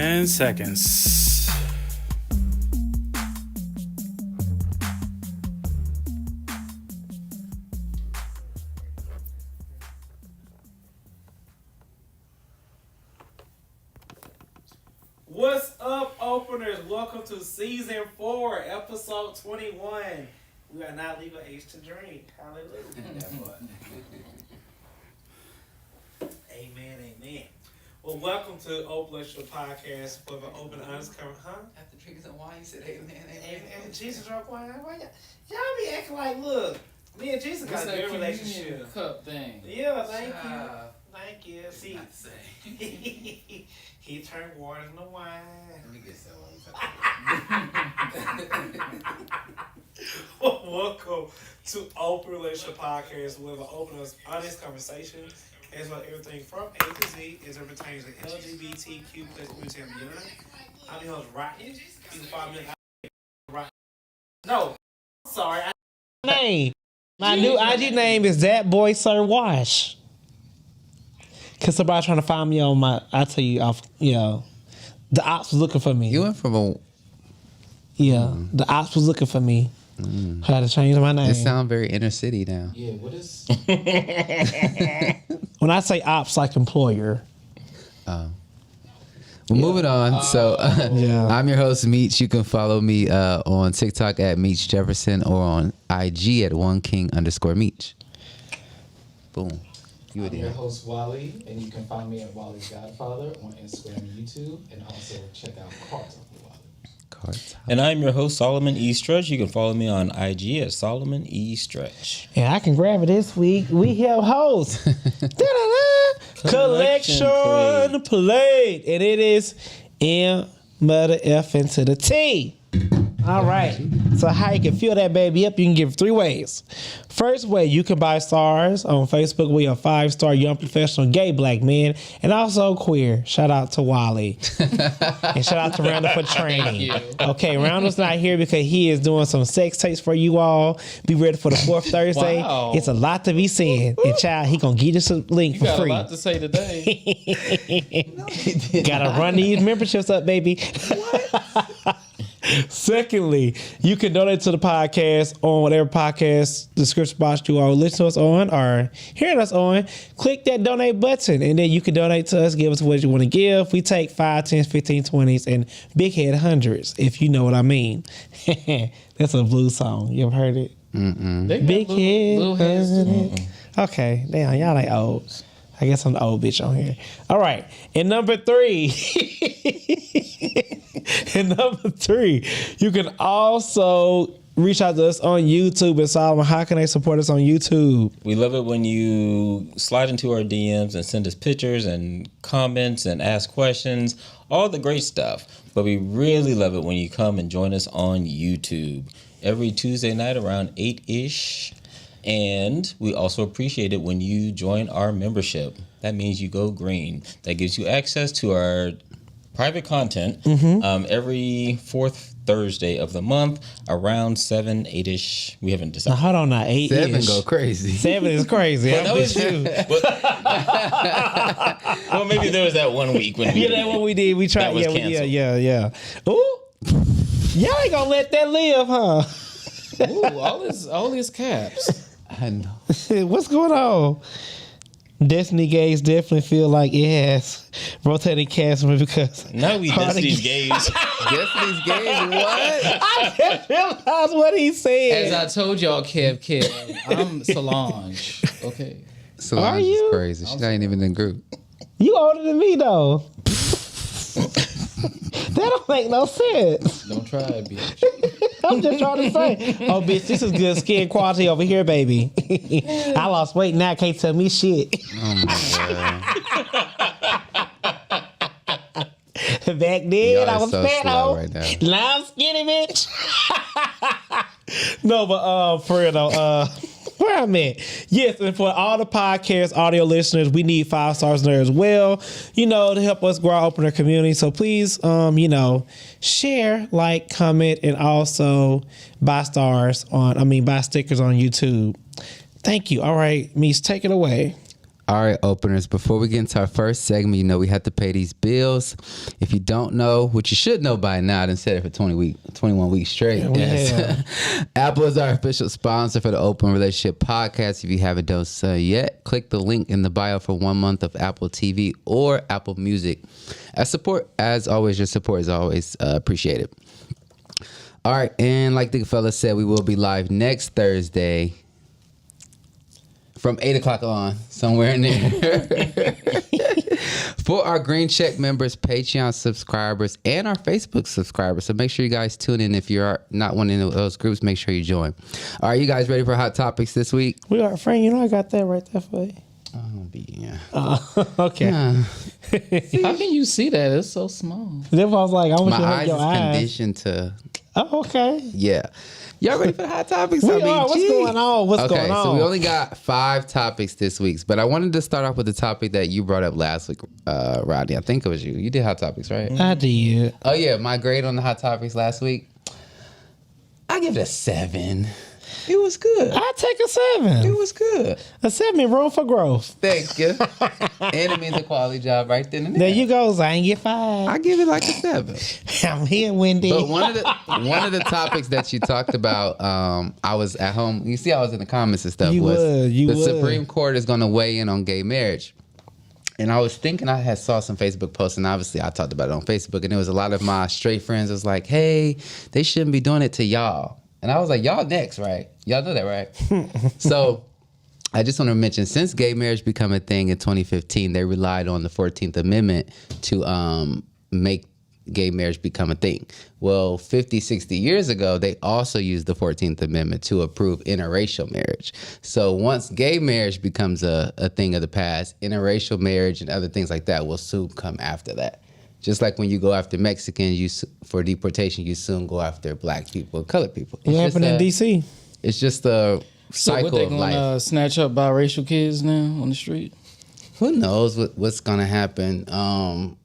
10 seconds. What's up, openers? Welcome to season 4, episode 21. We are not legal age to drink. Hallelujah. Amen, amen. Well, welcome to Open Relationship Podcast for the open, honest conversation. After drinking some wine, you said amen, amen. And Jesus drunk wine. Y'all be acting like, look, me and Jesus got a good relationship. Cup thing. Yeah, thank you. Thank you. See, he turned water into wine. Let me get some. Welcome to Open Relationship Podcast, where we open up honest conversation as well as everything from A to Z as it pertains to LGBTQ plus community and beyond. I'm your host, Rodney. You can follow me at Rodney. No, sorry. My new IG name is That Boy Sir Wash. Cause somebody trying to find me on my, I tell you, the ops was looking for me. You went from a... the ops was looking for me. I had to change my name. It sounds very inner city now. Yeah, what is... When I say ops, like employer. Moving on. So I'm your host, Meech. You can follow me on TikTok at Meech Jefferson or on IG at OneKing_Meech. Boom. You I'm your host, Wally, and you can find me at Wally's Godfather on Instagram and YouTube, and also check out Cards of the Wally. And I'm your host, Solomon E. Stretch. You can follow me on IG at Solomon E. Stretch. And I can grab it this week. We have host. Collection plate. And it is M mother F into the T. All right. So how you can fill that baby up, you can give it 3 ways. First way, you can buy stars on Facebook. We are 5-star young professional gay black men and also queer. Shout out to Wally. And shout out to Randall for training. Okay, Randall's not here because he is doing some sex tapes for you all. Be ready for the 4th Thursday. Wow. It's a lot to be seen. And child, he gonna give us a link for free. You got a lot to say today. Gotta run these memberships up, baby. What? Secondly, you can donate to the podcast on whatever podcast description box you are listening to us on or hearing us on. Click that donate button and then you can donate to us. Give us what you want to give. We take 5, 10s, 15, 20s, and big head 100s, if you know what I mean. That's a blues song. You ever heard it? Big head. Okay, damn, y'all ain't old. I guess I'm the old bitch on here. All right. And number 3. You can also reach out to us on YouTube. And Solomon, how can they support us on YouTube? We love it when you slide into our DMs and send us pictures and comments and ask questions, all the great stuff. But we really love it when you come and join us on YouTube every Tuesday night around 8-ish. And we also appreciate it when you join our membership. That means you go green. That gives you access to our private content every 4th Thursday of the month around 7, 8-ish. We haven't decided. Now, hold on now, 8-ish. 7 go crazy. 7 is crazy. Well, that was you. Well, maybe there was that one week when we that one we did. We tried. That was canceled. Yeah. Ooh, y'all ain't gonna let that live, huh? Ooh, all his caps. I know. What's going on? Destiny Gays definitely feel like it has rotating cast because now we Destiny's Gays. Destiny's Gays, what? I just realized what he said. As I told y'all, Kev, I'm Solange. Okay. Solange Are you? is crazy. She's not even in the group. You older than me though. That don't make no sense. Don't try it, bitch. I'm just trying to say. Oh, bitch, this is good skin quality over here, baby. I lost weight now. Can't tell me shit. Oh my God. Back then, Y'all I was so fat, slow hoe. right now. Now I'm skinny, bitch. No, but for real though, where I'm at. Yes, and for all the podcast audio listeners, we need 5 stars in there as well, to help us grow our opener community. So please, share, like, comment, and also buy stickers on YouTube. Thank you. All right, Meech, take it away. All right, openers, before we get into our first segment, you know we have to pay these bills. If you don't know, which you should know by now, I done said it for 21 weeks straight. Apple is our official sponsor for the Open Relationship Podcast. If you haven't done so yet, click the link in the bio for 1 month of Apple TV or Apple Music. As always, your support is always appreciated. All right, and like the fella said, we will be live next Thursday from 8 o'clock on, somewhere in there. For our Green Check members, Patreon subscribers, and our Facebook subscribers. So make sure you guys tune in. If you're not one of those groups, make sure you join. All right, you guys ready for Hot Topics this week? We are, Frank. You know I got that right there for you. Okay. How can you see that? It's so small. Then I was like, I want My you to eyes hold your is eyes. conditioned to... Oh, okay. Yeah. Y'all ready for the Hot Topics? We are. What's going on? What's going on? So we only got 5 topics this week, but I wanted to start off with the topic that you brought up last week, Rodney. I think it was you. You did Hot Topics, right? I did. Oh, yeah. My grade on the Hot Topics last week, I give it a 7. It was good. I take a 7. It was good. A 7, room for growth. Thank you. And it means a quality job right then and there. There you go, Zane. Get 5. I give it like a 7. I'm here, Wendy. But one of the topics that you talked about, I was at home. You see, I was in the comments and stuff. The Supreme Court is going to weigh in on gay marriage. And I was thinking, I had saw some Facebook posts, and obviously I talked about it on Facebook, and there was a lot of my straight friends was like, hey, they shouldn't be doing it to y'all. And I was like, y'all next, right? Y'all know that, right? So I just want to mention, since gay marriage became a thing in 2015, they relied on the 14th Amendment to make gay marriage become a thing. Well, 50, 60 years ago, they also used the 14th Amendment to approve interracial marriage. So once gay marriage becomes a thing of the past, interracial marriage and other things like that will soon come after that. Just like when you go after Mexicans for deportation, you soon go after black people and colored people. What happened in D.C.? It's just a cycle so what, they of life. gonna snatch up biracial kids now on the street? Who knows what's going to happen? Well,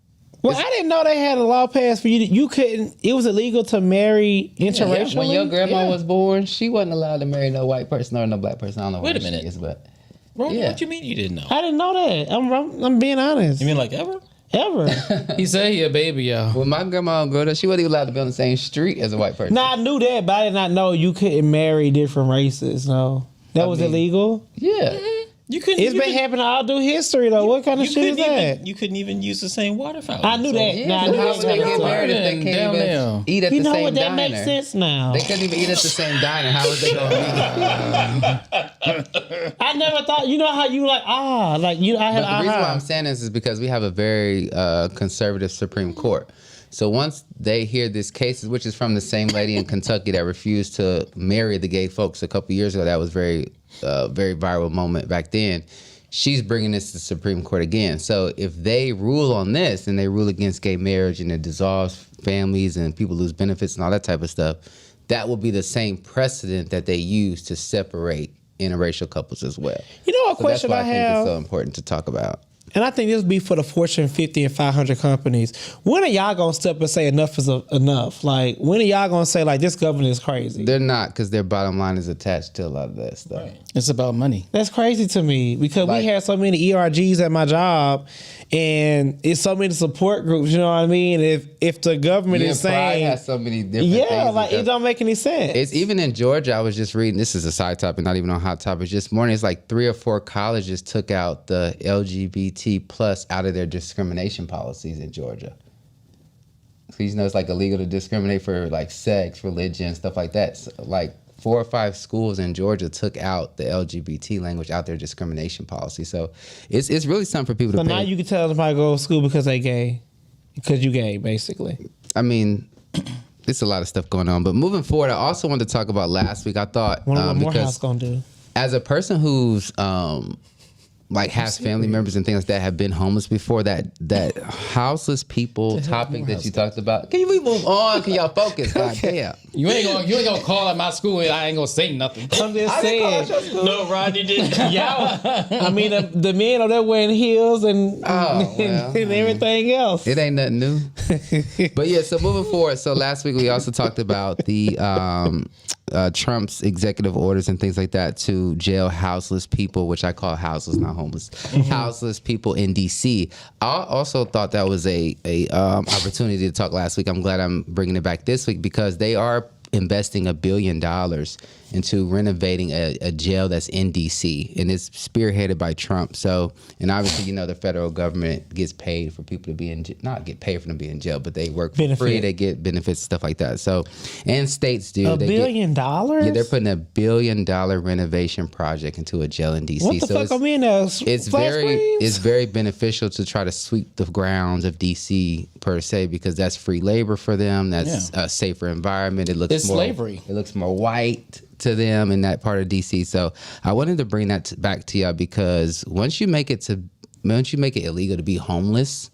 I didn't know they had a law passed for you couldn't, it was illegal to marry interracially. When your grandma was born, she wasn't allowed to marry no white person or no black person. I don't know Wait a where minute. she is, but... Rodney, what you mean you didn't know? I didn't know that. I'm being honest. You mean like ever? Ever. He said he a baby, y'all. When my grandma growing up, she wasn't even allowed to be on the same street as a white person. Nah, I knew that, but I did not know you couldn't marry different races. No. That was illegal? Yeah. You couldn't. It's been happening all through history, though. What kind of shit is that? You couldn't even use the same water fountain. I knew that. Yeah, Nah, I so knew how would they get married if they Down can't there. even eat at You the know same what? That diner? makes sense now. They couldn't even eat at the same diner. How was they going to meet? I never thought, you know how you I had But the reason why I'm saying this is because we have a very conservative Supreme Court. So once they hear this case, which is from the same lady in Kentucky that refused to marry the gay folks a couple years ago, that was very viral moment back then. She's bringing this to the Supreme Court again. So if they rule on this and they rule against gay marriage and it dissolves families and people lose benefits and all that type of stuff, that will be the same precedent that they use to separate interracial couples as well. You know what question that's why I think have? it's so important to talk about. And I think this would be for the Fortune 50 and 500 companies. When are y'all going to step and say enough is enough? Like, when are y'all going to say, like, this government is crazy? They're not, because their bottom line is attached to a lot of that stuff. Right. It's about money. That's crazy to me because we had so many ERGs at my job and it's so many support groups, you know what I mean? If the government is saying... Pride has so many different things. Yeah, like it don't make any sense. It's even in Georgia, I was just reading, this is a side topic, not even on Hot Topics, just morning, it's like 3 or 4 colleges took out the LGBT plus out of their discrimination policies in Georgia. So you know it's like illegal to discriminate for like sex, religion, stuff like that. So, like 4 or 5 schools in Georgia took out the LGBT language out their discrimination policy. So it's really something for people to pay. So now you can tell somebody to go to school because they gay. Because you gay, basically. I mean, it's a lot of stuff going on. But moving forward, I also wanted to talk about last week. I thought What Morehouse gonna do? As a person who's like has family members and things like that have been homeless before, that houseless people topic that you talked about. Can we move on? Can y'all focus? God damn. You ain't gonna call at my school and I ain't gonna say nothing. I'm just saying. No, Rodney didn't. Y'all, I mean, the men are there wearing heels and everything else. It ain't nothing new. But yeah, so moving forward. So last week we also talked about the Trump's executive orders and things like that to jail houseless people, which I call houseless, not homeless, houseless people in D.C. I also thought that was a opportunity to talk last week. I'm glad I'm bringing it back this week because they are investing $1 billion into renovating a jail that's in D.C. and it's spearheaded by Trump. So, and obviously, the federal government gets paid for people to be not get paid for them to be in jail, but they work for free. They get benefits, stuff like that. So, and states do. $1 billion? Yeah, they're putting $1 billion renovation project into a jail in D.C. What the fuck? It's very beneficial to try to sweep the grounds of D.C. per se because that's free labor for them. That's a safer environment. It's slavery. It looks more white to them in that part of DC. So I wanted to bring that back to y'all because once you make it illegal to be homeless,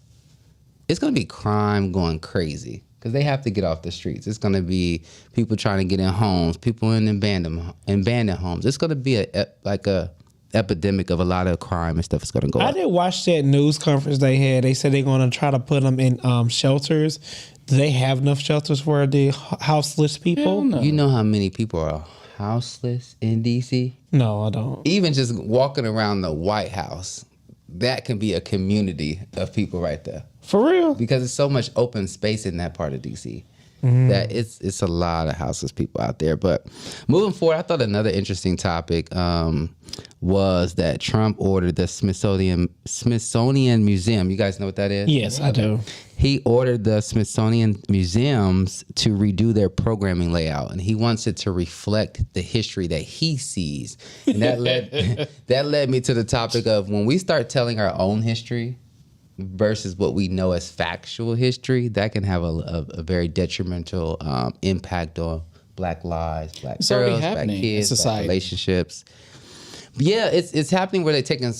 it's going to be crime going crazy because they have to get off the streets. It's going to be people trying to get in homes, people in abandoned homes. It's going to be a epidemic of a lot of crime and stuff is going to go I up. did watch that news conference they had. They said they're going to try to put them in shelters. Do they have enough shelters for the houseless people? No. You know how many people are houseless in D.C.? No, I don't. Even just walking around the White House, that can be a community of people right there. For real? Because there's so much open space in that part of D.C. That it's a lot of houseless people out there. But moving forward, I thought another interesting topic was that Trump ordered the Smithsonian Museum. You guys know what that is? Yes, I do. He ordered the Smithsonian museums to redo their programming layout, and he wants it to reflect the history that he sees. And that led me to the topic of when we start telling our own history versus what we know as factual history, that can have a very detrimental impact on Black lives, Black girls, Black kids, Black relationships. Yeah, it's happening where they're taking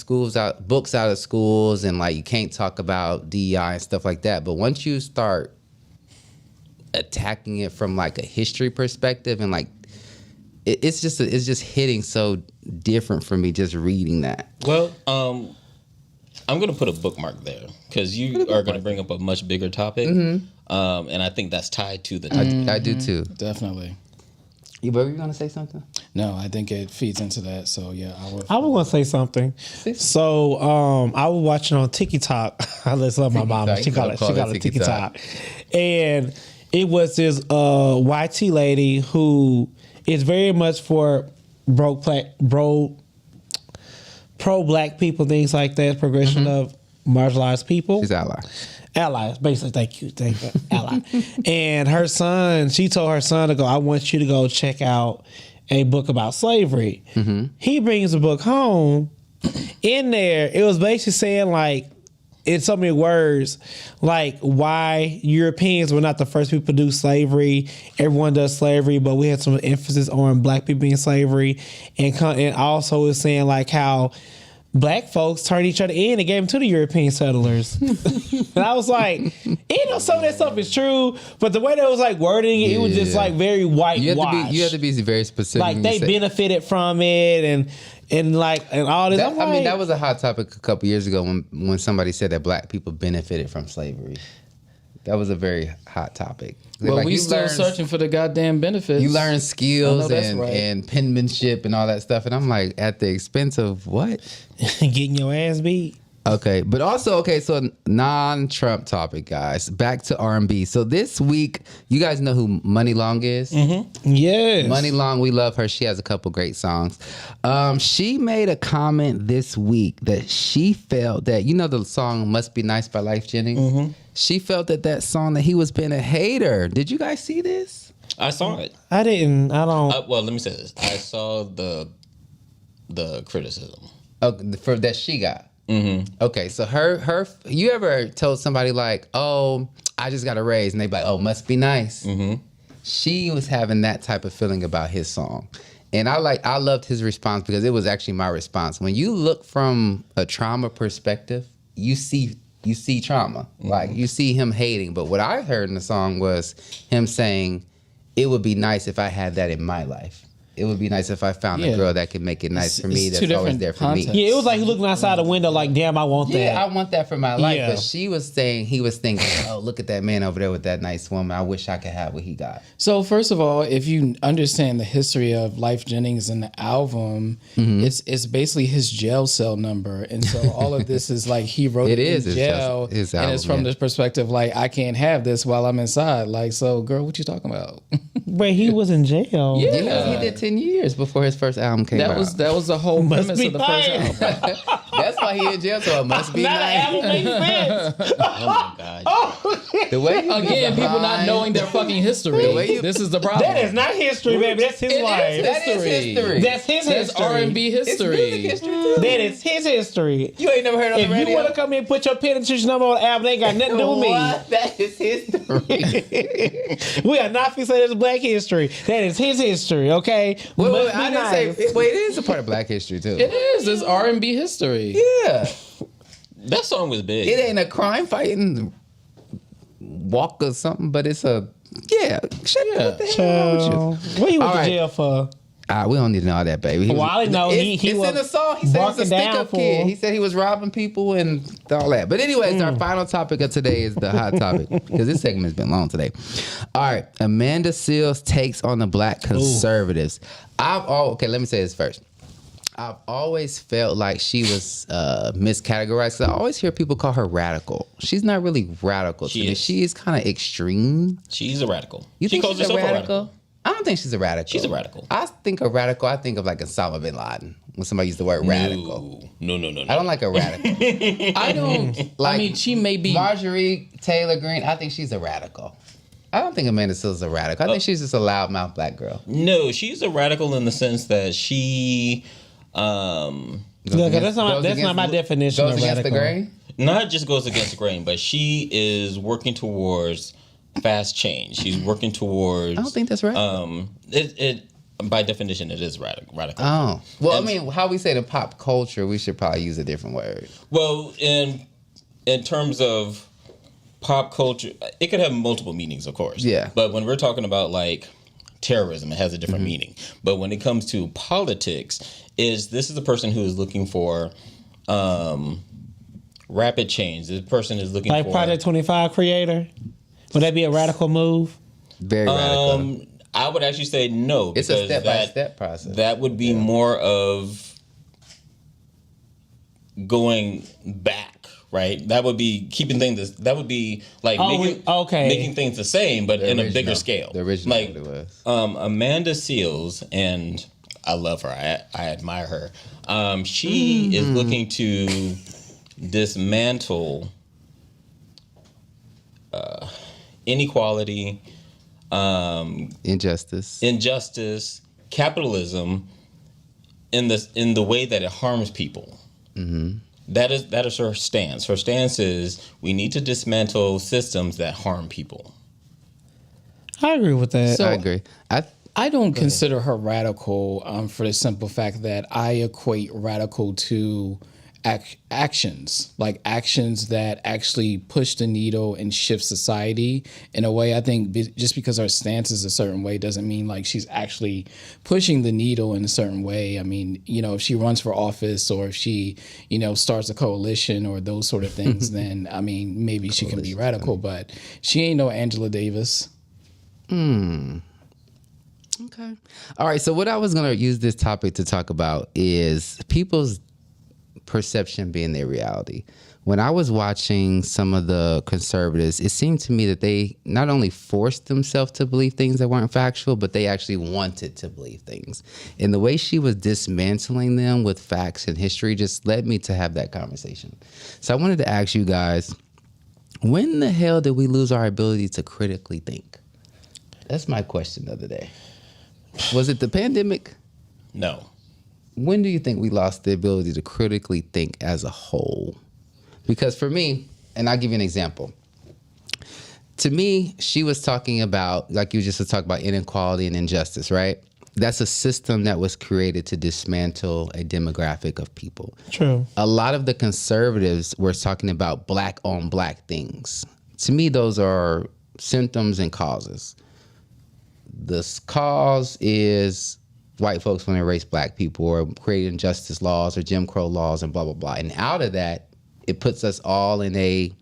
books out of schools, and like you can't talk about DEI and stuff like that. But once you start attacking it from like a history perspective, and like it's just hitting so different for me just reading that. Well, I'm going to put a bookmark there because you are going to bring up a much bigger topic, and I think that's tied to the topic. I do too. Definitely. Were you going to say something? No, I think it feeds into that. So yeah, I was going to say something. So I was watching on TikTok. I just love my mama. She called it TikTok. And it was this YT lady who is very much for pro-Black people, things like that, progression of marginalized people. She's ally. Allies, basically. Thank you, ally. And her son, she told her son to go, I want you to go check out a book about slavery. He brings the book home. In there, it was basically saying, like, in so many words, like why Europeans were not the first people to do slavery. Everyone does slavery, but we had some emphasis on Black people in slavery. And also it's saying like how Black folks turned each other in and gave them to the European settlers. And I was like, some of that stuff is true, but the way that was like wording it, it was just like very whitewashed. You have to be very specific. Like they benefited from it and all this. I mean, that was a hot topic a couple years ago when somebody said that Black people benefited from slavery. That was a very hot topic. Well, like, we still searching for the goddamn benefits. You learn skills and penmanship and all that stuff. And I'm like, at the expense of what? Getting your ass beat. Okay, but also, so non-Trump topic, guys. Back to R&B. So this week, you guys know who Money Long is? Yes. Money Long, we love her. She has a couple great songs. She made a comment this week that she felt that, the song Must Be Nice by Life Jennings? She felt that song that he was being a hater. Did you guys see this? I saw it. I didn't. I don't. Well, let me say this. I saw the criticism. For that she got. Okay, so her you ever told somebody like, oh, I just got a raise, and they be like, oh, must be nice. She was having that type of feeling about his song, and I loved his response because it was actually my response. When you look from a trauma perspective, you see trauma, like you see him hating. But what I heard in the song was him saying, it would be nice if I had that in my life. it would be nice if I found a girl that could make it nice for me. It's That's two always different there for contexts. me. Yeah, it was like he looking outside the window like, damn, I want that. Yeah, I want that for my life. Yeah. But he was thinking, oh, look at that man over there with that nice woman. I wish I could have what he got. So first of all, if you understand the history of Life Jennings and the album, Mm-hmm. it's basically his jail cell number, and so all of this is like he wrote It it is in his jail, his and it's album, from yeah. the perspective like I can't have this while I'm inside. Like, so girl, what you talking about? But he was in jail. Yeah. He did 10 years before his first album came out. that was the whole Must premise be of the first nice. album. That's why he in jail, so it must be Now the nice. album makes sense. Oh my god. The way you Again, be people not behind- knowing their fucking history. way you- This is the problem. That is not history, baby. That's his life. That is history. That's his That's history. R&B It's history. music history too. That is his history. You ain't never heard on If the you radio? want to come here and put your penetration number on the album, they ain't got nothing to do with me. What? That is history. We are not fixing this black history. That is his history, okay? Wait, Must be I didn't nice. say. Wait, it is a part of Black history too. It is. It's R&B history. Yeah, That song was big. it ain't a crime fighting walk or something, but it's a Shut what the hell wrong with you? What he went All to right. jail for? We don't need to know all that, baby. Well, I know he it's was in the song. He said he was a barking down stick-up for- kid. He said he was robbing people and all that. But anyways, our final topic of today is the hot topic because this segment's been long today. All right, Amanda Seales takes on the black conservatives. Okay, let me say this first. I've always felt like she was miscategorized. 'Cause I always hear people call her radical. She's not really radical to me. is. She is kind of extreme. She's a radical. You She think calls she's a herself radical? I don't think she's a radical. She's a radical. I think a radical. I think of like Osama bin Laden when somebody used the word radical. No. I don't like a radical. I don't. Like I mean, she may be. Marjorie Taylor Greene. I think she's a radical. I don't think Amanda Seales is a radical. I think she's just a loudmouth black girl. No, she's a radical in the sense that she Look, that's not my definition Goes of against radical. the grain. not just goes against the grain, but she is working towards fast change. She's working towards. I don't think that's radical. It by definition it is radical. Oh well, And- I mean, how we say it in pop culture, we should probably use a different word. Well, in terms of pop culture, it could have multiple meanings, of course. Yeah. But when we're talking about like terrorism, it has a different meaning. But when it comes to politics, this is a person who is looking for rapid change. This person is looking Like for Project 25 creator? Would that be a radical move? Very radical. I would actually say no. It's a because step-by-step process. That would be more of going back, right? That would be keeping things. That would be like making things the same, but in a bigger original. scale. The original like what it was. Amanda Seales, and I love her. I admire her. She is looking to dismantle inequality, injustice, capitalism, in the way that it harms people. Mm-hmm. That is her stance. Her stance is we need to dismantle systems that harm people. I agree with that. So- I agree. I don't consider her radical for the simple fact that I equate radical to actions, like actions that actually push the needle and shift society in a way. I think just because her stance is a certain way doesn't mean like she's actually pushing the needle in a certain way. I mean, if she runs for office or if she, starts a coalition or those sort of things, then I mean, maybe she can be radical, but she ain't no Angela Davis. Okay. All right. So what I was going to use this topic to talk about is people's perception being their reality. When I was watching some of the conservatives, it seemed to me that they not only forced themselves to believe things that weren't factual, but they actually wanted to believe things. And the way she was dismantling them with facts and history just led me to have that conversation. So I wanted to ask you guys, when the hell did we lose our ability to critically think? That's my question the other day. Was it the pandemic? No. When do you think we lost the ability to critically think as a whole? Because for me, and I'll give you an example. To me, she was talking about, like you just were talking about inequality and injustice, right? That's a system that was created to dismantle a demographic of people. True. A lot of the conservatives were talking about black on black things. To me, those are symptoms and causes. The cause is white folks want to erase black people or create injustice laws or Jim Crow laws and blah, blah, blah. And out of that, it puts us all in a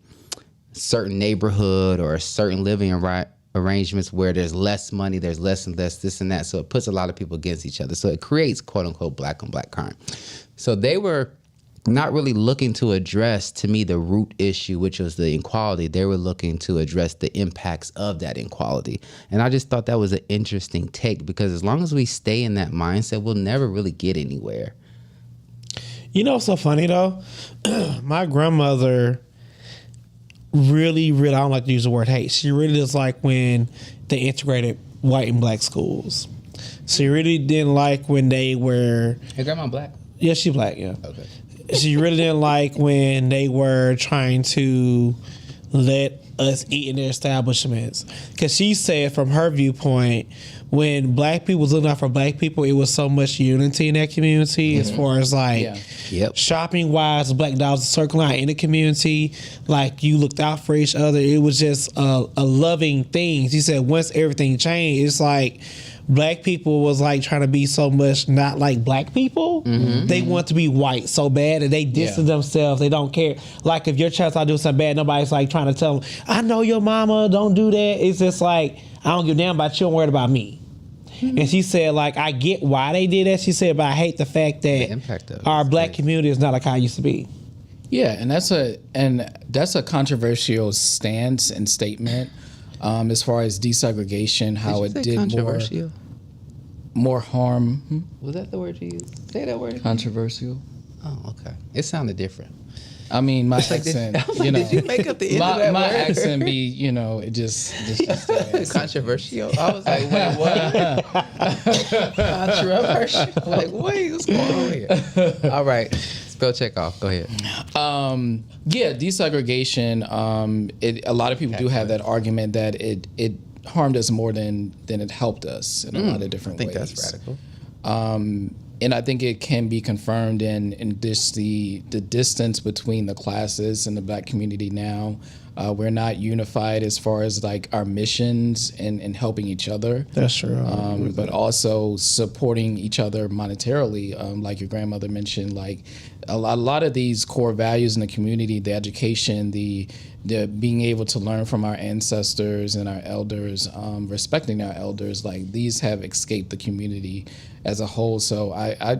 certain neighborhood or a certain living arrangements where there's less money, there's less and less this and that. So it puts a lot of people against each other. So it creates, quote unquote, black on black crime. So they were not really looking to address, to me, the root issue, which was the inequality. They were looking to address the impacts of that inequality. And I just thought that was an interesting take, because as long as we stay in that mindset, we'll never really get anywhere. You know what's so funny, though? My grandmother really, I don't like to use the word hate. She really does like when they integrated white and black schools. She really didn't like when they were... Hey, grandma black? Yeah, she black, yeah. Okay. She really didn't like when they were trying to let us eat in their establishments. Because she said, from her viewpoint, when black people was looking out for black people, it was so much unity in that community, as far as like shopping wise, black dollars circling out in the community, like you looked out for each other. It was just a loving thing. She said once everything changed, it's like black people was like trying to be so much not like black people. They want to be white so bad, and they distance themselves. They don't care. Like if your child start doing something bad, nobody's like trying to tell them, I know your mama, don't do that. It's just like, I don't give a damn about you, I'm worried about me. And she said, like, I get why they did that. She said, but I hate the fact that our black community is not like how it used to be. Yeah, and that's a controversial stance and statement. As far as desegregation, how it did more harm. Was that the word you used? Say that word. Controversial. Oh, okay. It sounded different. I mean, my accent, Did you make up the end of that my word? accent be, it just Controversial. I was like, wait, what? Controversial. Like, wait, what's going on here? All right. Spell check off. Go ahead. Yeah, desegregation. A lot of people do have that argument that it harmed us more than it helped us in a lot of different ways. I think that's radical. And I think it can be confirmed in just the distance between the classes and the black community now. We're not unified as far as like our missions and helping each other. That's true. But also supporting each other monetarily, like your grandmother mentioned. Like a lot of these core values in the community, the education, the being able to learn from our ancestors and our elders, respecting our elders, like these have escaped the community as a whole. So I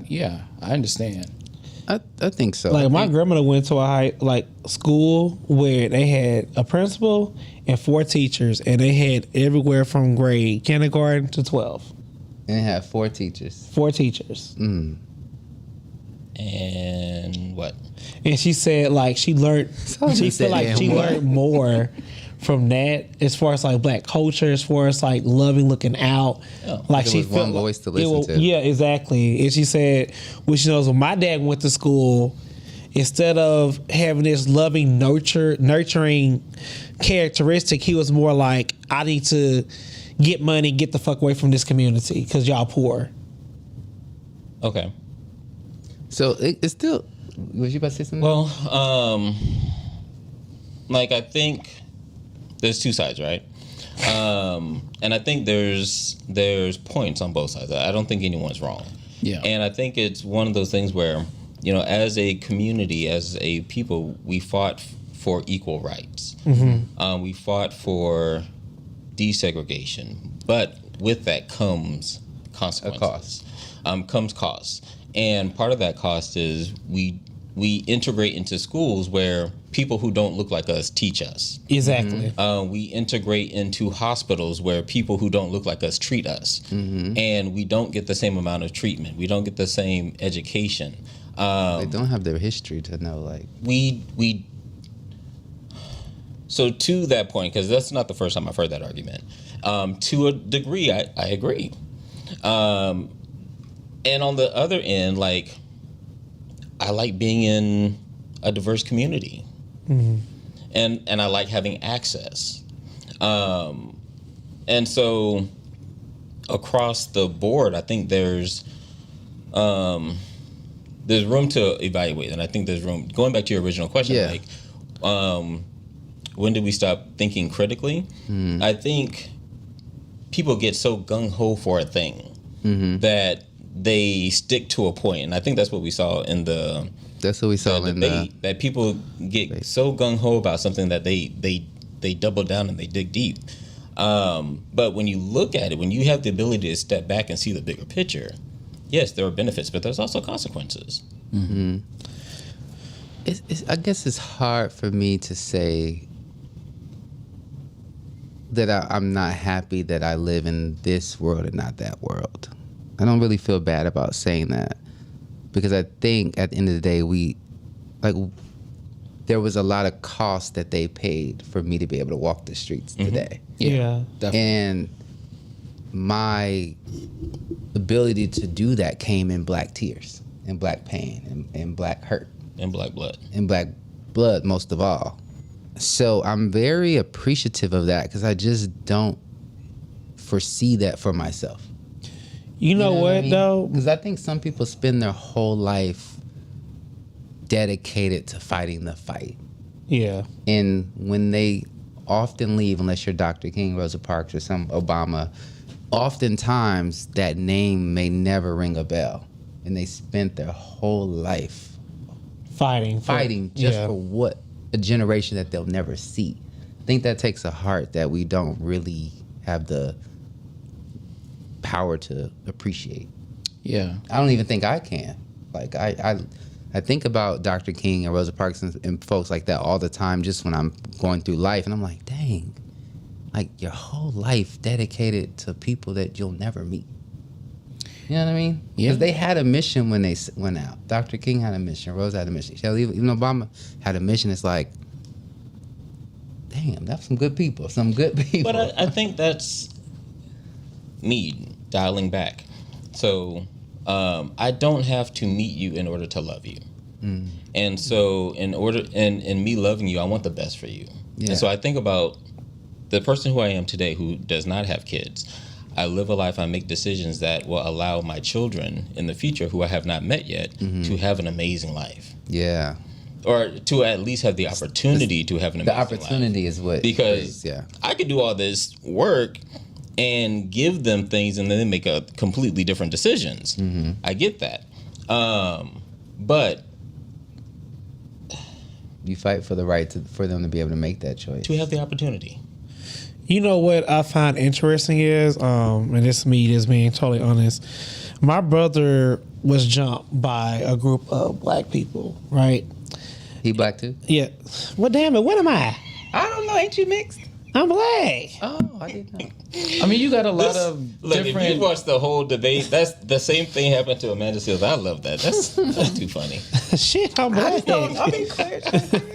understand. I think so. Like my grandmother went to a school where they had a principal and 4 teachers, and they had everywhere from grade kindergarten to 12. And it had 4 teachers. 4 teachers. And what? And she said like she learned. She felt like she learned more from that, as far as like black culture, as far as like loving, looking out. Like she felt one voice to listen to. Yeah, exactly. And she said, well, she knows when my dad went to school, instead of having this loving, nurturing characteristic, he was more like, I need to get money, get the fuck away from this community because y'all poor. Okay. So it's still. Was you about to say something? Well, I think there's 2 sides, right? And I think there's points on both sides. I don't think anyone's wrong. Yeah. And I think it's one of those things where, as a community, as a people, we fought for equal rights. We fought for desegregation, but with that comes consequences. Comes cost. And part of that cost is we integrate into schools where people who don't look like us teach us. Exactly. We integrate into hospitals where people who don't look like us treat us. And we don't get the same amount of treatment. We don't get the same education. They don't have their history to know, like... So to that point, because that's not the first time I've heard that argument, to a degree, I agree. And on the other end, like, I like being in a diverse community, and I like having access, and so across the board, I think there's room to evaluate, and I think there's room. Going back to your original question, like, when did we stop thinking critically? I think people get so gung ho for a thing that they stick to a point, and I think that's what we saw in the debate, that people get so gung ho about something that they double down and they dig deep. But when you look at it, when you have the ability to step back and see the bigger picture, yes, there are benefits, but there's also consequences. Mm-hmm. I guess it's hard for me to say that I'm not happy that I live in this world and not that world. I don't really feel bad about saying that, because I think at the end of the day, there was a lot of cost that they paid for me to be able to walk the streets today. Yeah. Definitely. And my ability to do that came in black tears and black pain and black hurt. And black blood. And black blood, most of all. So I'm very appreciative of that, because I just don't foresee that for myself. You know what, though? Because I think some people spend their whole life dedicated to fighting the fight. Yeah. And when they often leave, unless you're Dr. King, Rosa Parks, or some Obama, oftentimes that name may never ring a bell. And they spent their whole life fighting just for what? A generation that they'll never see. I think that takes a heart that we don't really have the power to appreciate. Yeah. I don't even think I can. Like, I think about Dr. King and Rosa Parks and folks like that all the time, just when I'm going through life, and I'm like, dang, like your whole life dedicated to people that you'll never meet. You know what I mean? Yeah. Because they had a mission when they went out. Dr. King had a mission. Rose had a mission. Even Obama had a mission. It's like, damn, that's some good people. Some good people. But I think that's me dialing back. So I don't have to meet you in order to love you. Mm. And so in me loving you, I want the best for you. Yeah. And so I think about the person who I am today who does not have kids. I live a life, I make decisions that will allow my children in the future, who I have not met yet, to have an amazing life. Yeah. Or to at least have the opportunity to have an amazing life. The opportunity is what... Because I could do all this work and give them things and then they make a completely different decisions. Mm-hmm. I get that. But... you fight for the right for them to be able to make that choice. To have the opportunity. You know what I find interesting is, and this is me just being totally honest, my brother was jumped by a group of black people, right? He black too? Yeah. Well, damn it, what am I? I don't know. Ain't you mixed? I'm black. Oh, I didn't know. I mean, you got a lot of different... If you watch the whole debate, that's the same thing happened to Amanda Seals. I love that. That's too funny. Shit, I'm black. I mean,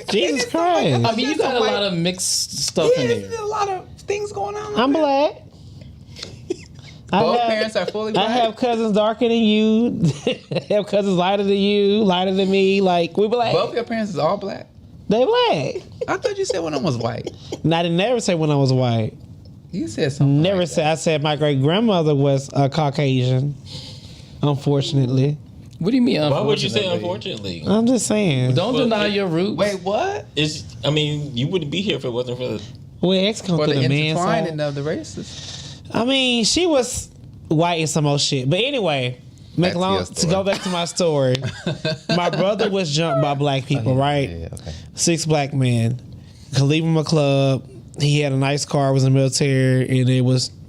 Jesus Christ. I mean, you got a lot of mixed stuff in there. There's a lot of things going on. I'm black. Both parents are fully black. I have cousins darker than you. I have cousins lighter than you, lighter than me. Like, we black. Both your parents is all black? They black. I thought you said one of them was white. I didn't never say when I was white. You said something. Never like said. that. I said my great grandmother was Caucasian. Unfortunately. What do you mean? Why would you say unfortunately? I'm just saying. Don't deny your roots. Wait, what? I mean, you wouldn't be here if it wasn't for the... Well, ex come For through the the man's side. intertwining of the races. I mean, she was white and some old shit. But anyway, to go back to my story, my brother was jumped by black people, right? Yeah, okay. 6 black men. Could leave him a club. He had a nice car, was in the military, and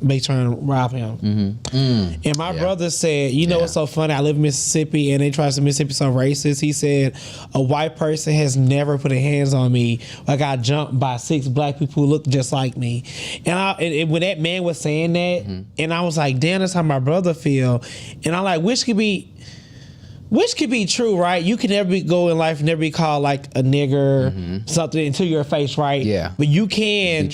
they trying to rob him. Mm-hmm. And my brother said, you know what's so funny? I live in Mississippi, and they try to Mississippi so racist. He said, a white person has never put their hands on me. I got jumped by 6 black people who look just like me. And when that man was saying that, and I was like, damn, that's how my brother feel. And I'm like, which could be true, right? You can never go in life and never be called like a nigger, something into your face, right? Yeah. But you can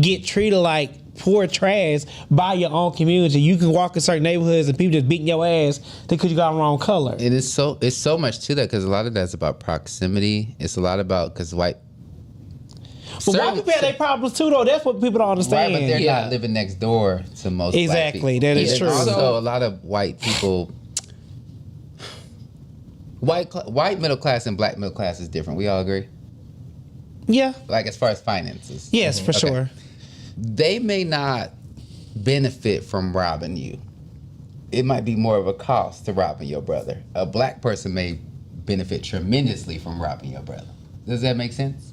get treated like poor trash by your own community. You can walk in certain neighborhoods and people just beating your ass because you got the wrong color. It's so much to that, because a lot of that's about proximity. It's a lot about, because white people have their problems too, though. That's what people don't understand. Right, but they're not living next door to most exactly. Black people. That is true. Also, a lot of white people... White middle class and black middle class is different. We all agree? Yeah. Like as far as finances. Yes, for sure. They may not benefit from robbing you. it might be more of a cost to robbing your brother. A black person may benefit tremendously from robbing your brother. Does that make sense?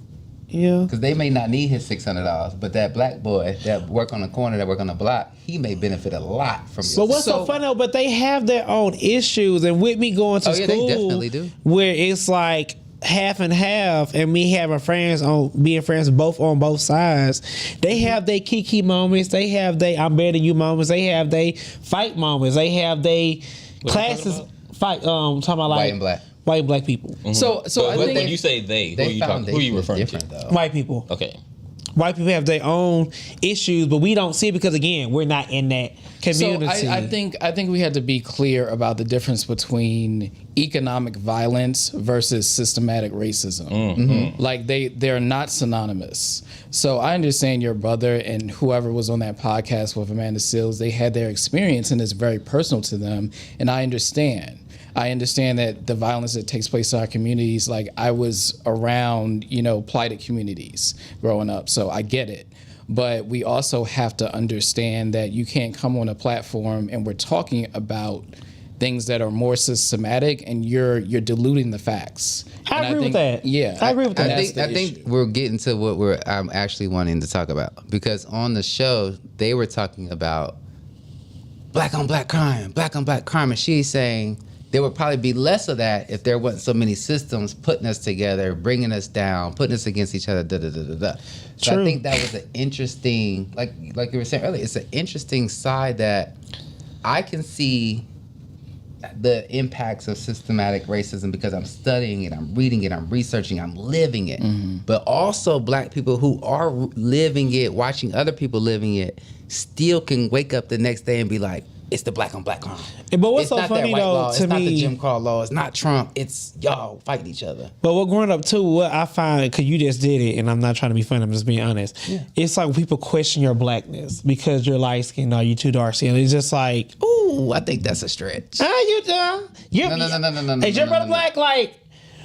Yeah. Because they may not need his $600, but that black boy that work on the corner, that work on the block, he may benefit a lot from But what's so funny though, but they have their own issues, and with me going to school, they definitely do. Where it's like half and half, and me having friends on being friends both on both sides, they have their kiki moments, they have their I'm better than you moments, they have their fight moments, they have their classes fight. Talking about like white and black people. Mm-hmm. So I think when you say they who are you referring to? Though. White people. Okay. White people have their own issues, but we don't see it because again, we're not in that community. So I think we had to be clear about the difference between economic violence versus systematic racism. Mm-hmm. Like they're not synonymous. So I understand your brother and whoever was on that podcast with Amanda Seales, they had their experience and it's very personal to them, and I understand. I understand that the violence that takes place in our communities, like I was around, plighted communities growing up, so I get it. But we also have to understand that you can't come on a platform and we're talking about things that are more systematic and you're diluting the facts. I agree with that. Yeah. I agree with that. I think we're getting to what I'm actually wanting to talk about. Because on the show, they were talking about black on black crime, and she's saying there would probably be less of that if there wasn't so many systems putting us together, bringing us down, putting us against each other. So True. I think that was an interesting, like you were saying earlier, it's an interesting side that I can see the impacts of systematic racism because I'm studying it, I'm reading it, I'm researching, I'm living it. Mm-hmm. But also black people who are living it, watching other people living it, still can wake up the next day and be like, it's the black on black crime. But what's it's so not funny that white though law. to it's not me, the Jim Crow law. It's not Trump. It's y'all fighting each other. but what growing up too, what I find, because you just did it, and I'm not trying to be funny, I'm just being honest. Yeah. It's like people question your blackness because you're light skinned or you too dark skinned. It's just like, ooh, I think that's a stretch. No. Is your brother black? Like.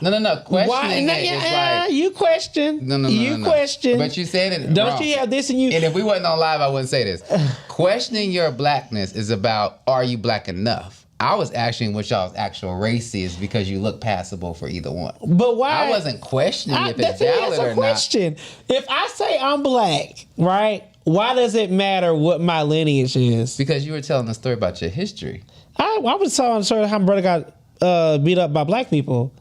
No. Questioning why? is like you question. No. Question. But you said it Don't wrong. you have this in you? And if we wasn't on live, I wouldn't say this. Questioning your blackness is about, are you black enough? I was asking what y'all's actual race is because you look passable for either one. But why? I wasn't questioning if it's that's valid a or question. If I say I'm black, right? Why does it matter what my lineage is? Because you were telling a story about your history. I was telling a story how my brother got beat up by black people.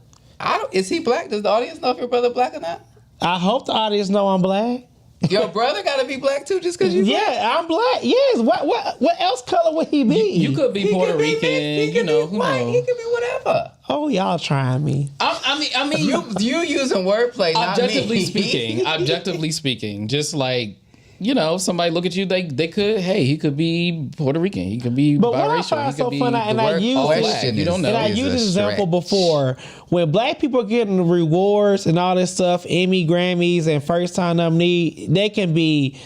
Is he black? Does the audience know if your brother black or not? I hope the audience know I'm black. Your brother got to be black too, just because you. Yeah, I'm black. Yes. What else color would he be? You could be Puerto Rican. He could be white. He could be whatever. Oh, y'all trying me. I mean, you using wordplay, not me. Objectively speaking, just like. Somebody look at you, they could, he could be Puerto Rican, he could be but biracial, what I find he could so be funny, and I use you don't know. And I used this example before. When black people are getting rewards and all this stuff, Emmy, Grammys, and first time nominee, they can be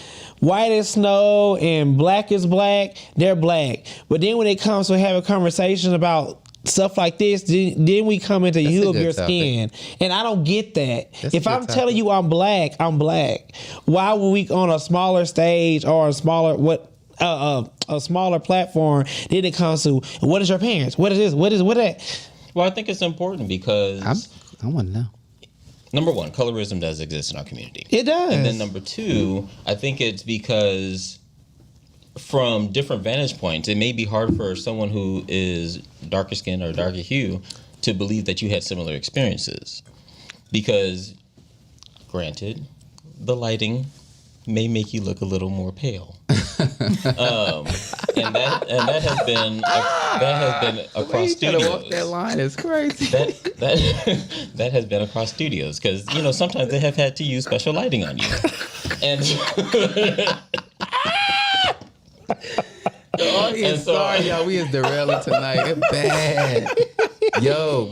white as snow and black as black, they're black. But then when it comes to having conversations about stuff like this, then we come into the hue of your skin, and I don't get that. If I'm telling you I'm black, I'm black. Why would we on a smaller stage or a smaller a smaller platform? Then it comes to what is your parents? What is this? What that? Well, I think it's important because I want to know. Number one, colorism does exist in our community. It does. And then number two, I think it's because from different vantage points, it may be hard for someone who is darker skin or darker hue to believe that you had similar experiences. Because, granted, the lighting may make you look a little more pale. And that has been across studios. Walk that line is crazy. That has been across studios because sometimes they have had to use special lighting on you. And the audience, sorry y'all, we is derailing tonight. It's bad. Yo,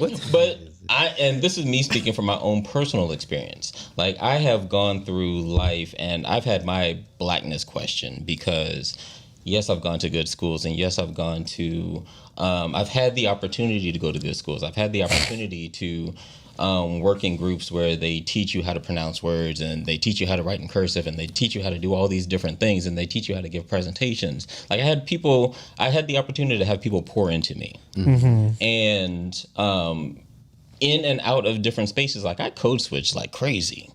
and this is me speaking from my own personal experience. Like, I have gone through life and I've had my blackness questioned because, yes, I've gone to good schools, and yes, I've gone to, I've had the opportunity to go to good schools. I've had the opportunity to working groups where they teach you how to pronounce words, and they teach you how to write in cursive, and they teach you how to do all these different things, and they teach you how to give presentations. Like I had the opportunity to have people pour into me, and in and out of different spaces. Like I code switch like crazy,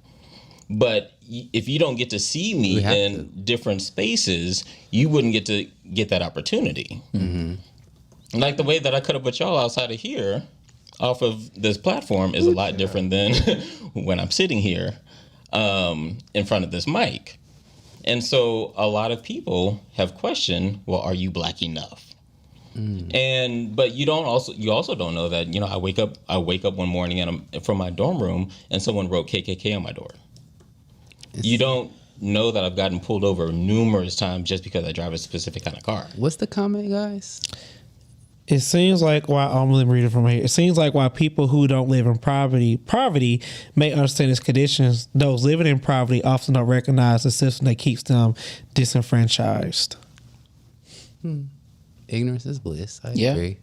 but if you don't get to see me in different spaces, you wouldn't get that opportunity. Like the way that I cut up with y'all outside of here, off of this platform, is a lot different than when I'm sitting here in front of this mic. And so a lot of people have questioned, well, are you black enough? But you also don't know that, I wake up one morning and I'm from my dorm room and someone wrote KKK on my door. You don't know that I've gotten pulled over numerous times just because I drive a specific kind of car. What's the comment, guys? It seems like I'm going to read it from here. It seems like while people who don't live in poverty may understand its conditions, those living in poverty often don't recognize the system that keeps them disenfranchised. Ignorance is bliss. I agree.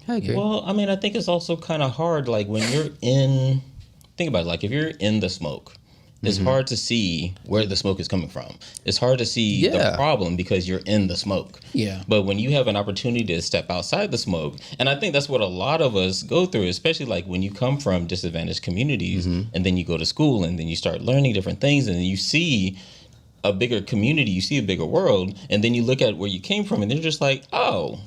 Well, I mean, I think it's also kind of hard, like when think about it, like if you're in the smoke, it's hard to see where the smoke is coming from. It's hard to see the problem because you're in the smoke. Yeah. But when you have an opportunity to step outside the smoke, and I think that's what a lot of us go through, especially like when you come from disadvantaged communities and then you go to school and then you start learning different things and then you see a bigger community, you see a bigger world, and then you look at where you came from and they're just like, oh,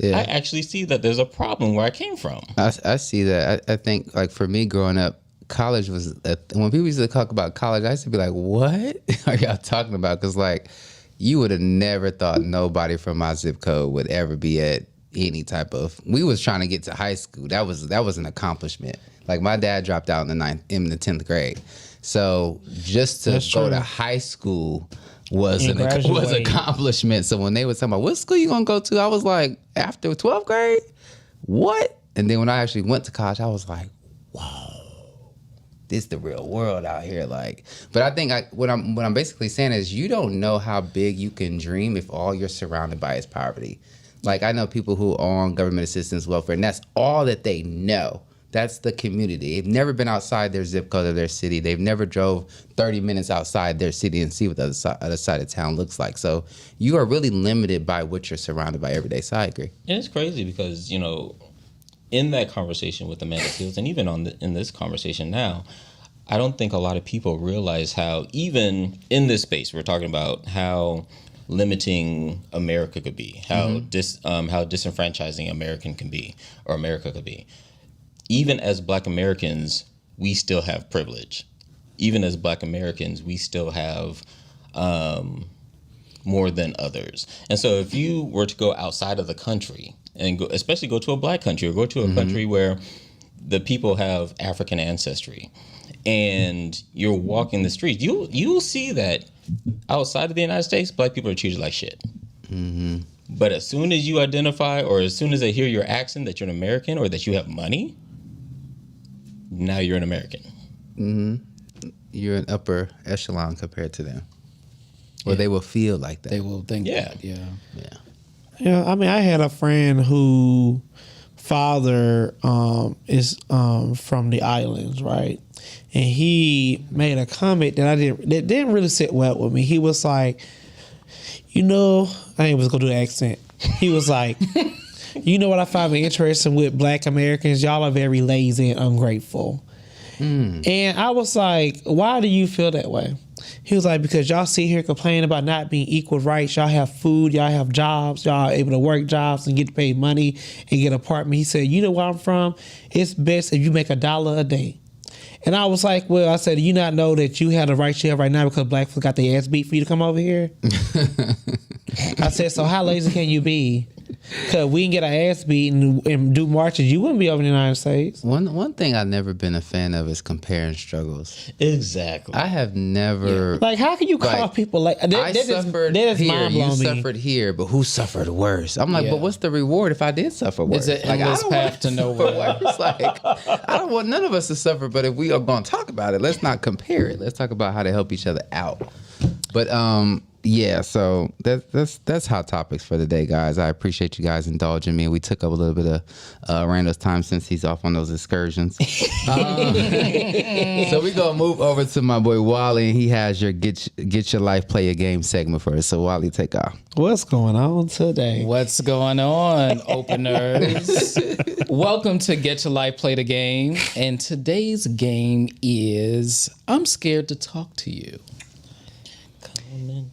I actually see that there's a problem where I came from. I see that. I think like for me growing up, college was when people used to talk about college, I used to be like, what are y'all talking about? Because like you would have never thought nobody from my zip code would ever be at any type of, we was trying to get to high school. That was an accomplishment. Like my dad dropped out in the 10th grade. So just to go to high school was an accomplishment. So when they were talking about what school you gonna go to, I was like, after 12th grade? What? And then when I actually went to college, I was like, whoa. This the real world out here, like. But I think what I'm basically saying is you don't know how big you can dream if all you're surrounded by is poverty. Like I know people who are on government assistance, welfare, and that's all that they know. That's the community. They've never been outside their zip code of their city. They've never drove 30 minutes outside their city and see what the other side of town looks like. So you are really limited by what you're surrounded by every day. So I agree. And it's crazy because in that conversation with the Menge Seals, and even in this conversation now, I don't think a lot of people realize how, even in this space, we're talking about how limiting America could be, how disenfranchising America could be. Even as Black Americans, we still have privilege. Even as Black Americans, we still have more than others. And so if you were to go outside of the country, and especially go to a Black country or go to a country where the people have African ancestry, and you're walking the streets, you'll see that outside of the United States, Black people are treated like shit. But as soon as you identify, or as soon as they hear your accent that you're an American or that you have money, now you're an American. You're an upper echelon compared to them. Or they will feel like that. They will think that, Yeah. Yeah, I mean, I had a friend who father is from the islands, right? And he made a comment that didn't really sit well with me. He was like, I ain't was gonna do the accent. He was like, what I find interesting with Black Americans, y'all are very lazy and ungrateful. And I was like, why do you feel that way? He was like, because y'all sit here complaining about not being equal rights. Y'all have food, y'all have jobs, y'all are able to work jobs and get paid money and get an apartment. He said, you know where I'm from? It's best if you make $1 a day. And I was like, well, I said, do you not know that you have the rights you have right now because Black folks got their ass beat for you to come over here? I said, so how lazy can you be? Because we can get our ass beat and do marches. You wouldn't be over in the United States. One thing I've never been a fan of is comparing struggles. Exactly. I have never... Like, how can you call people like... I suffered here, you suffered here, but who suffered worse? I'm like, but what's the reward if I did suffer worse? It's an endless path to nowhere. It's like, I don't want none of us to suffer, but if we are going to talk about it, let's not compare it. Let's talk about how to help each other out. But Yeah, so that's hot topics for the day, guys. I appreciate you guys indulging me. We took up a little bit of Randall's time since he's off on those excursions. So we're gonna move over to my boy Wally, and he has your get your life play a game segment for us. So Wally, take off. What's going on today? What's going on, openers? Welcome to Get Your Life Play the Game. And today's game is I'm scared to talk to you.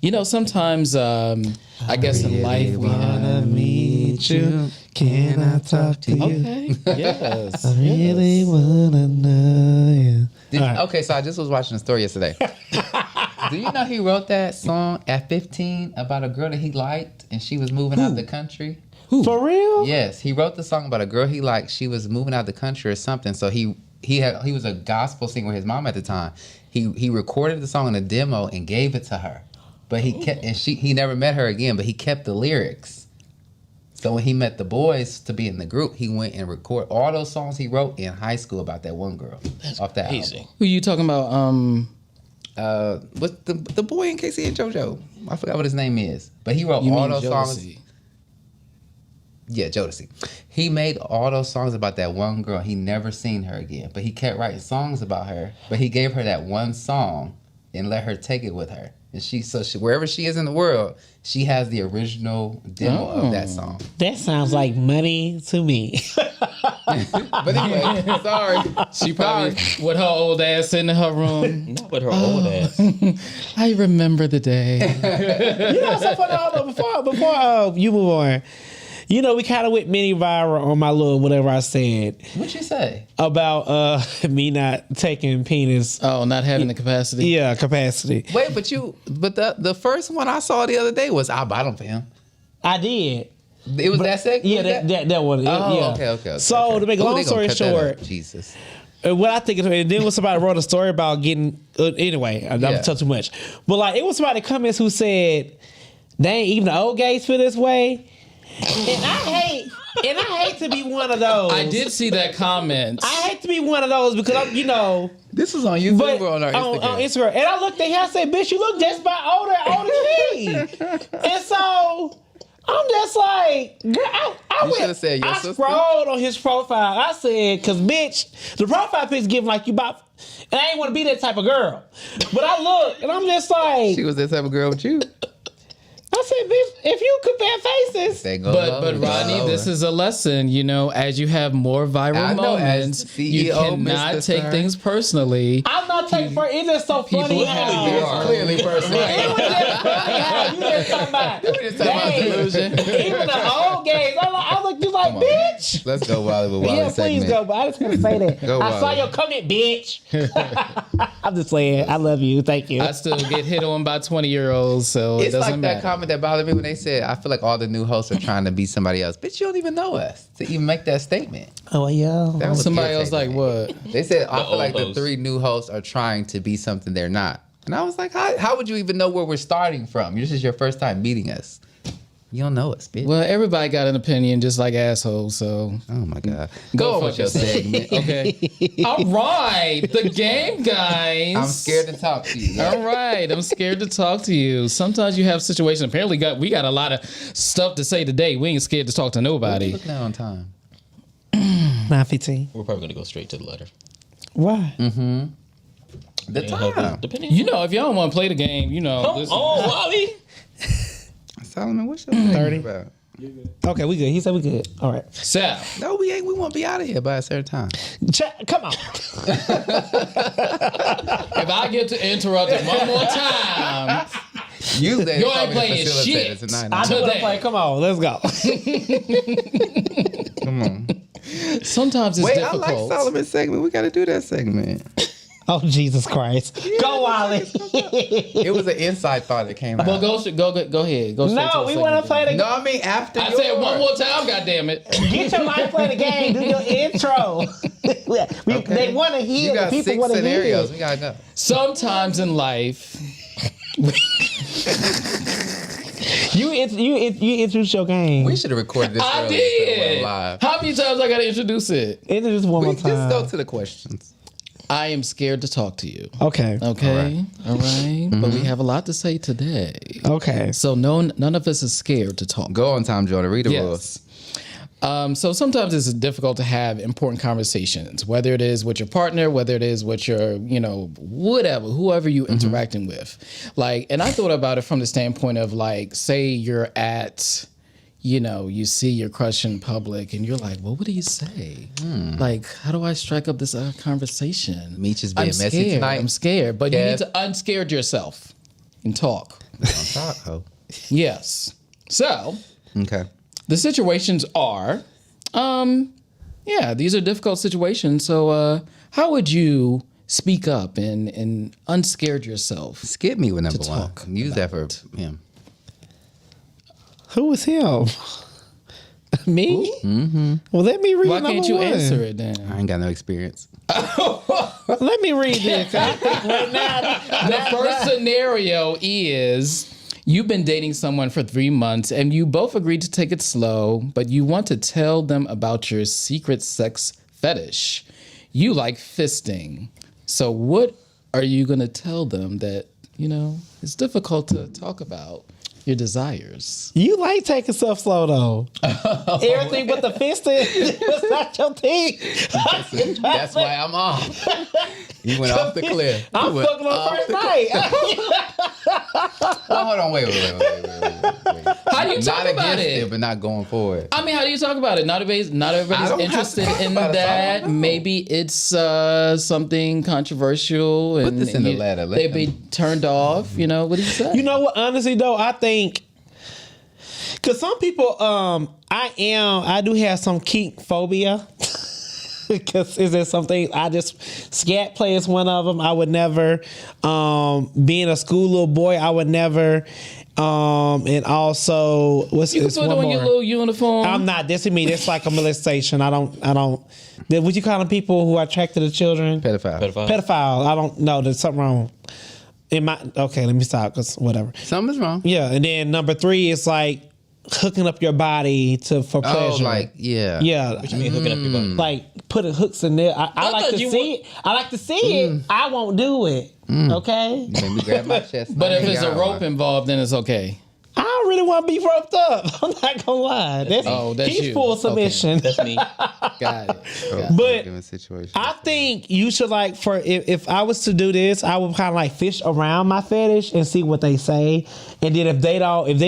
You know, sometimes I guess in life we wanna meet you. Can I talk to you? Okay. Yes. I really wanna know you. Okay, so I just was watching a story yesterday. Do you know he wrote that song at 15 about a girl that he liked and she was moving out the country? For real? Yes, he wrote the song about a girl he liked. She was moving out the country or something. So he was a gospel singer with his mom at the time. He recorded the song in a demo and gave it to her. But he never met her again, but he kept the lyrics. So when he met the boys to be in the group, he went and recorded all those songs he wrote in high school about that one girl. That's off that crazy. album. Who you talking about? What's the boy in KC and JoJo? I forgot what his name is. But he wrote You all mean those songs. Jodeci? Yeah, Jodeci. He made all those songs about that one girl. He never seen her again. But he kept writing songs about her. But he gave her that one song and let her take it with her. And she wherever she is in the world, she has the original demo of that song. That sounds like money to me. But anyway, sorry. She probably with her old ass in her room. Not with her old ass. I remember the day. You know, so funny. Hold on, before you move on. You know, we kind of went mini viral on my little whatever I said What'd you say? about me not taking penis. Oh, not having the capacity. Yeah, capacity. Wait, but the first one I saw the other day was I bought them for him. I did. It was that segment? Yeah, that one. Oh, yeah. okay. So to make a Ooh, long they gonna story cut that short, up. Jesus. what I think is, and then when somebody wrote a story about getting, anyway, I'm Yeah. not tell too much. But like, it was somebody in the comments who said, they ain't even the old gays feel this way. And I hate to be one of those. I did see that comment. I hate to be one of those because I'm, This was on YouTube but or on our Instagram? on Instagram. And I looked at him and said, bitch, you look just about older than me. And so I'm just like, girl, You should have said your I sister. scrolled on his profile. I said, cause bitch, the profile pic's giving like you about, and I ain't want to be that type of girl. But I look and I'm just like, She was that type of girl with you. I said, bitch, if you compare faces. They go But lower, Rodney, go this lower. is a lesson. You know, as you have more viral I know, as moments, you CEO, cannot Mr. take Stern. things personally. I'm not taking for it's just so funny People how really are. Clearly personal. it was just funny how you just talking about. just talking about Dang, delusion. Even the old gays, I look just like, Come on. bitch. Let's go Wally with Wally Yeah, please segment. go. But I just want to say that. Go, I saw Wally. your comment, bitch. I'm just saying, I love you. Thank you. I still get hit on by 20-year-olds, so it It's doesn't like matter. that comment that bothered me when they said, I feel like all the new hosts are trying to be somebody else. Bitch, you don't even know us to even make that statement. Oh, yeah. That was Somebody else like irritating. what? They said, I feel old like the hosts. 3 new hosts are trying to be something they're not. And I was like, how would you even know where we're starting from? This is your first time meeting us. You don't know us, bitch. Well, everybody got an opinion, just like assholes. So Oh my God. Go Go on fuck with your yourself. segment. okay. All right, the game, guys. I'm scared to talk to you. All right, I'm scared to talk to you. Sometimes you have situations. Apparently, we got a lot of stuff to say today. We ain't scared to talk to nobody. Look now on time. 9:15. We're probably gonna go straight to the letter. Why? The time. Depending. You know, if y'all don't want to play the game, you know. Come this- on, Wally. Solomon, what's your segment 30. about? Okay, we good. He said we good. All right. Seth, No, we ain't. We won't be out of here by a certain time. Come on. if I get to interrupt it one more time, You ain't You ain't playing shit. I know what I'm Today. playing. Come on, let's go. Come on. sometimes it's Wait, I difficult. like Solomon's segment. We got to do that segment. Oh, Jesus Christ. Go, Wally. It was an inside thought that came out. Well, go ahead. Go straight to No, the we second want to game. play the No, I mean after I yours. said one more time. God damn it! Get your life, play the game. Do your intro. They want to hear. You got The people 6 want to hear. scenarios. We got to go. Sometimes in life, You introduce your game. We should have recorded this I earlier, so did. we're live. How many times I gotta introduce it? Introduce one more Just time. go to the questions. I am scared to talk to you. Okay. Okay. All right. But we have a lot to say today. Okay. So none of us is scared to talk. Go on time, Jordan. Read the rules. Yes. So sometimes it's difficult to have important conversations, whether it is with your partner, whether it is with your, whoever you interacting with. Like, and I thought about it from the standpoint of like, say you're at, you see your crush in public and you're like, what would he say? Like, how do I strike up this conversation? Meech is being I'm messy scared. tonight. I'm scared, but you Kev. need to unscared yourself and talk. Don't talk, ho. Yes. So Okay. the situations are, these are difficult situations. So how would you speak up and unscared yourself? Skip me with number To one. talk Use that for him. Who was him? Me? Mm-hmm. Well, let me read. Why can't number you one. answer it then? I ain't got no experience. Let me read this. The first scenario is you've been dating someone for 3 months and you both agreed to take it slow, but you want to tell them about your secret sex fetish. You like fisting. So what are you going to tell them that, it's difficult to talk about your desires? You like taking stuff slow though. Everything but the fisting was not your thing. That's why I'm off. You went off the cliff. I'm You went fucking on off first the- night. Well, hold on. Wait. How do you talk Not about against it? it, but not going forward. I mean, how do you talk about it? Not everybody's I don't have to interested talk in about it, so I that. don't know. Maybe it's something controversial. Put and this in the letter. Let They'd be turned off. What do you say? You know what? Honestly, though, I think because some people, I do have some kink phobia. Because is there something scat play is one of them. I would never, being a school little boy, I would never, and also what's You can it's put one on more. your little uniform. I'm not. This is me. It's like a molestation. I don't. Would you call them people who are attracted to children? Pedophile. Pedophile. I don't know. There's something wrong. Okay, let me stop because whatever. Something's wrong. Yeah, and then number 3 is like hooking up your body for pleasure. Yeah. Yeah. What you mean hooking up your body? Like putting hooks in there. I like thought to you see it. I like to see it. I won't do it. Okay. You made me grab my chest. but if Now there's a I rope want. involved, then it's okay. I don't really want to be roped up. I'm not gonna lie. That's that's you. full submission. That's me. Got it. But Given situation. I think you should if I was to do this, I would kind of like fish around my fetish and see what they say, and then if they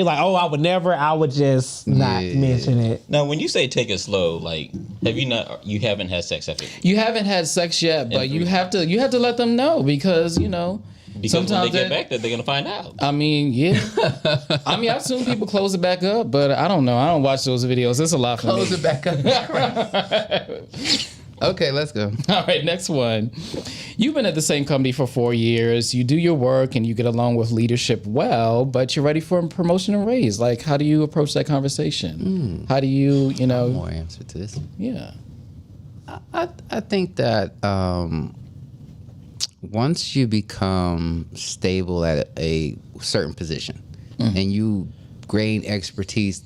like, oh, I would never, I would just not mention it. Now, when you say take it slow, like, you haven't had sex after? You haven't had sex yet, but you have to let them know because Because sometimes when they get back there, they're gonna find out. I mean, yeah. I assume people close it back up, but I don't know. I don't watch those videos. It's a lot for Close me. it back up. Okay, let's go. All right, next one. You've been at the same company for 4 years. You do your work and you get along with leadership well, but you're ready for a promotion and raise. Like, how do you approach that conversation? How do you, More answer to this. yeah. I think that once you become stable at a certain position and you gain expertise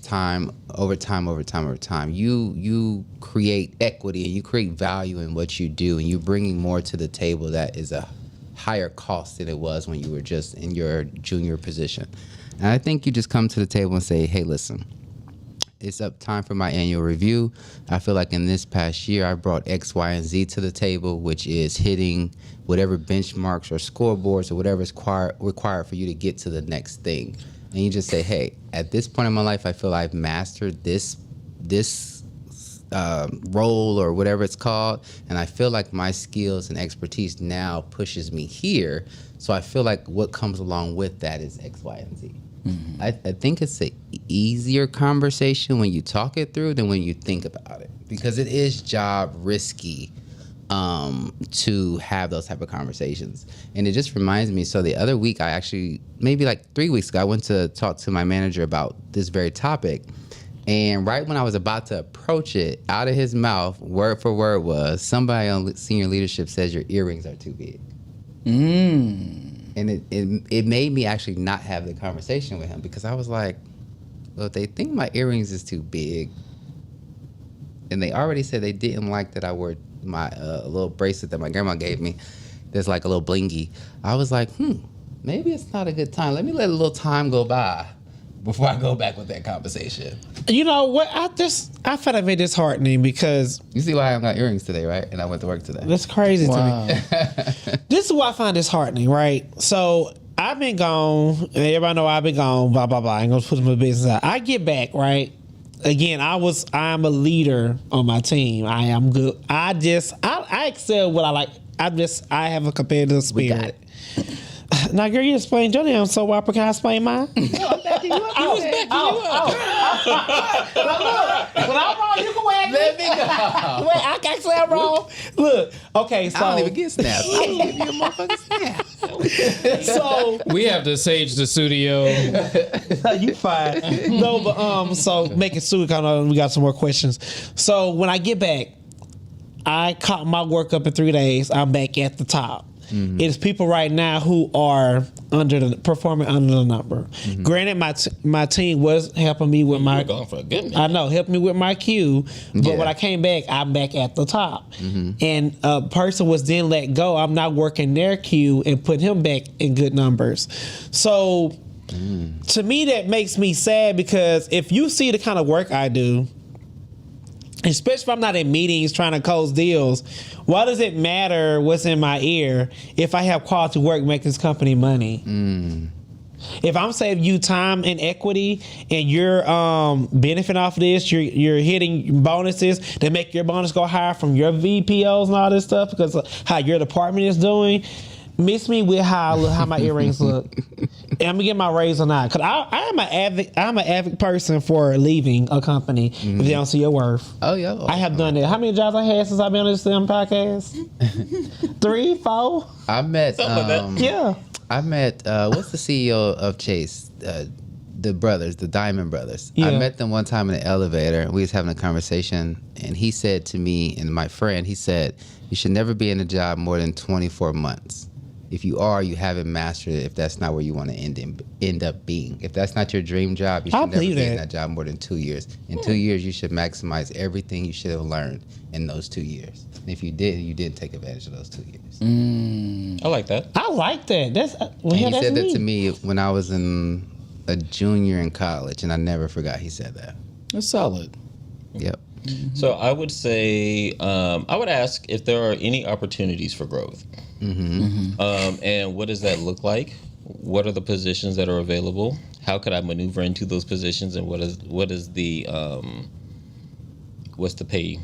over time, you create equity and you create value in what you do, and you're bringing more to the table that is a higher cost than it was when you were just in your junior position. And I think you just come to the table and say, hey, listen, it's up time for my annual review. I feel like in this past year, I brought X, Y, and Z to the table, which is hitting whatever benchmarks or scoreboards or whatever is required for you to get to the next thing. And you just say, hey, at this point in my life, I feel I've mastered this role or whatever it's called, and I feel like my skills and expertise now pushes me here. So I feel like what comes along with that is X, Y, and Z. Mm-hmm. I think it's an easier conversation when you talk it through than when you think about it, because it is job risky to have those type of conversations. And it just reminds me, so the other week, maybe like 3 weeks ago, I went to talk to my manager about this very topic. And right when I was about to approach it, out of his mouth, word for word was, somebody on senior leadership says your earrings are too big. And it made me actually not have the conversation with him, because I was like, well, if they think my earrings is too big, and they already said they didn't like that I wore my little bracelet that my grandma gave me. There's like a little blingy. I was like, maybe it's not a good time. Let me let a little time go by before I go back with that conversation. You know what? I find it very disheartening because You see why I got earrings today, right? And I went to work today. that's crazy Wow. to me. This is what I find disheartening, right? So I've been gone, and everybody know I've been gone, blah, blah, blah. I ain't gonna put my business out. I get back, right? Again, I'm a leader on my team. I am good. I excel what I like. I have a competitive We got spirit. Now, girl, you explained your damn soap opera. Can I explain mine? He was backing you up. When I'm wrong, you can whack me. Let me go. Wait, I can't say I'm wrong. Look, okay, so I don't even get snaps. I don't give you a motherfucking snap. so We have to sage the studio. you fine. No, but so make it soon. Kind of, we got some more questions. So when I get back, I caught my work up in 3 days. I'm back at the top. Mm-hmm. It's people right now who are performing under the number. Mm-hmm. Granted, my team was helping me with my. Going for a good minute. I know, helped me with my queue. But Yeah. when I came back, I'm back at the top. Mm-hmm. And a person was then let go. I'm not working their queue and put him back in good numbers. So to me, that makes me sad because if you see the kind of work I do, especially if I'm not in meetings trying to close deals, why does it matter what's in my ear if I have quality work making this company money? If I'm saving you time and equity and you're benefiting off of this, you're hitting bonuses that make your bonus go higher from your VPOs and all this stuff because of how your department is doing, miss me with how my earrings look. And I'm gonna get my raise or not. Cause I'm an avid person for leaving a company if they don't see your worth. Oh, yeah. I have done that. How many jobs I had since I've been on this damn podcast? 3, 4? I met, Something like that. Yeah. I met, what's the CEO of Chase? The brothers, the Diamond brothers. Yeah. I met them one time in the elevator. And we was having a conversation, and he said to me and my friend, he said, you should never be in a job more than 24 months. If you are, you haven't mastered it if that's not where you want to end up being. If that's not your dream job, you should never be in that job more than 2 years. In 2 years, you should maximize everything you should have learned in those 2 years. And if you did, you didn't take advantage of those 2 years. I like that. I like that. That's well, And he that's said that me. to me when I was in a junior in college, and I never forgot he said that. That's solid. Yep. So I would say, I would ask if there are any opportunities for growth. And what does that look like? What are the positions that are available? How could I maneuver into those positions? And what is the what's the pay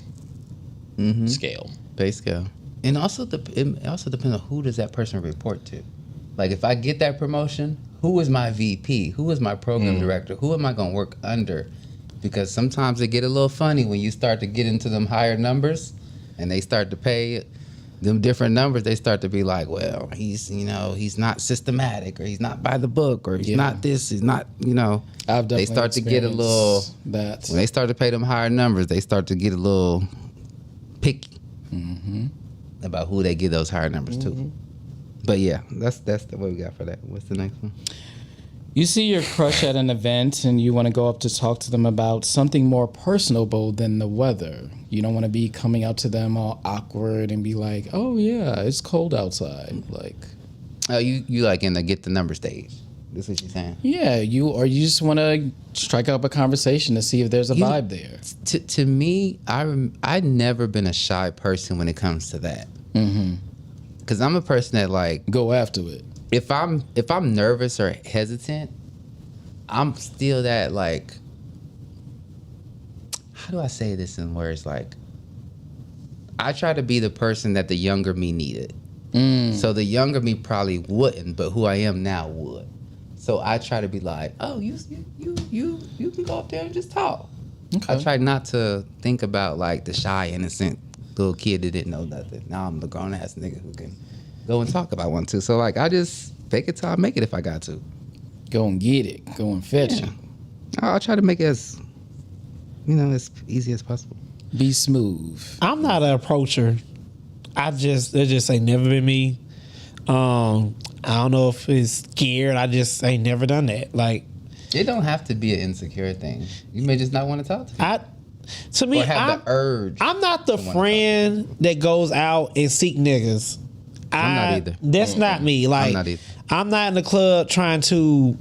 scale? Pay scale. And also, it also depends on who does that person report to. Like, if I get that promotion, who is my VP? Who is my program director? Who am I going to work under? Because sometimes it get a little funny when you start to get into them higher numbers and they start to pay them different numbers. They start to be like, well, he's not systematic, or he's not by the book, or he's not this, he's not, I've definitely they start to get a little, that. when they start to pay them higher numbers, they start to get a little picky about who they give those higher numbers to. But yeah, that's the way we got for that. What's the next one? You see your crush at an event and you want to go up to talk to them about something more personable than the weather. You don't want to be coming up to them all awkward and be like, oh yeah, it's cold outside. Like, Oh, you like in the get the number stage. That's what you're saying. yeah, you just want to strike up a conversation to see if there's a vibe there. To me, I've never been a shy person when it comes to that. Because I'm a person that, like, Go after it. if I'm nervous or hesitant, I'm still that, like, how do I say this in words? Like, I try to be the person that the younger me needed. So the younger me probably wouldn't, but who I am now would. So I try to be like, oh, you can go up there and just talk. Okay. I try not to think about, like, the shy, innocent little kid that didn't know nothing. Now I'm the grown ass nigga who can go and talk if I want to. So, like, I just fake it till I make it if I got to. Go and get it. Go and fetch it. I'll try to make it as, as easy as possible. Be smooth. I'm not an approacher. It just ain't never been me. I don't know if it's scared. I just ain't never done that. Like, It don't have to be an insecure thing. You may just not want to talk to me. To me, or have the urge. I'm not the friend that goes out and seek niggas. I'm not either. That's not me. Like, I'm not either. I'm not in the club trying to,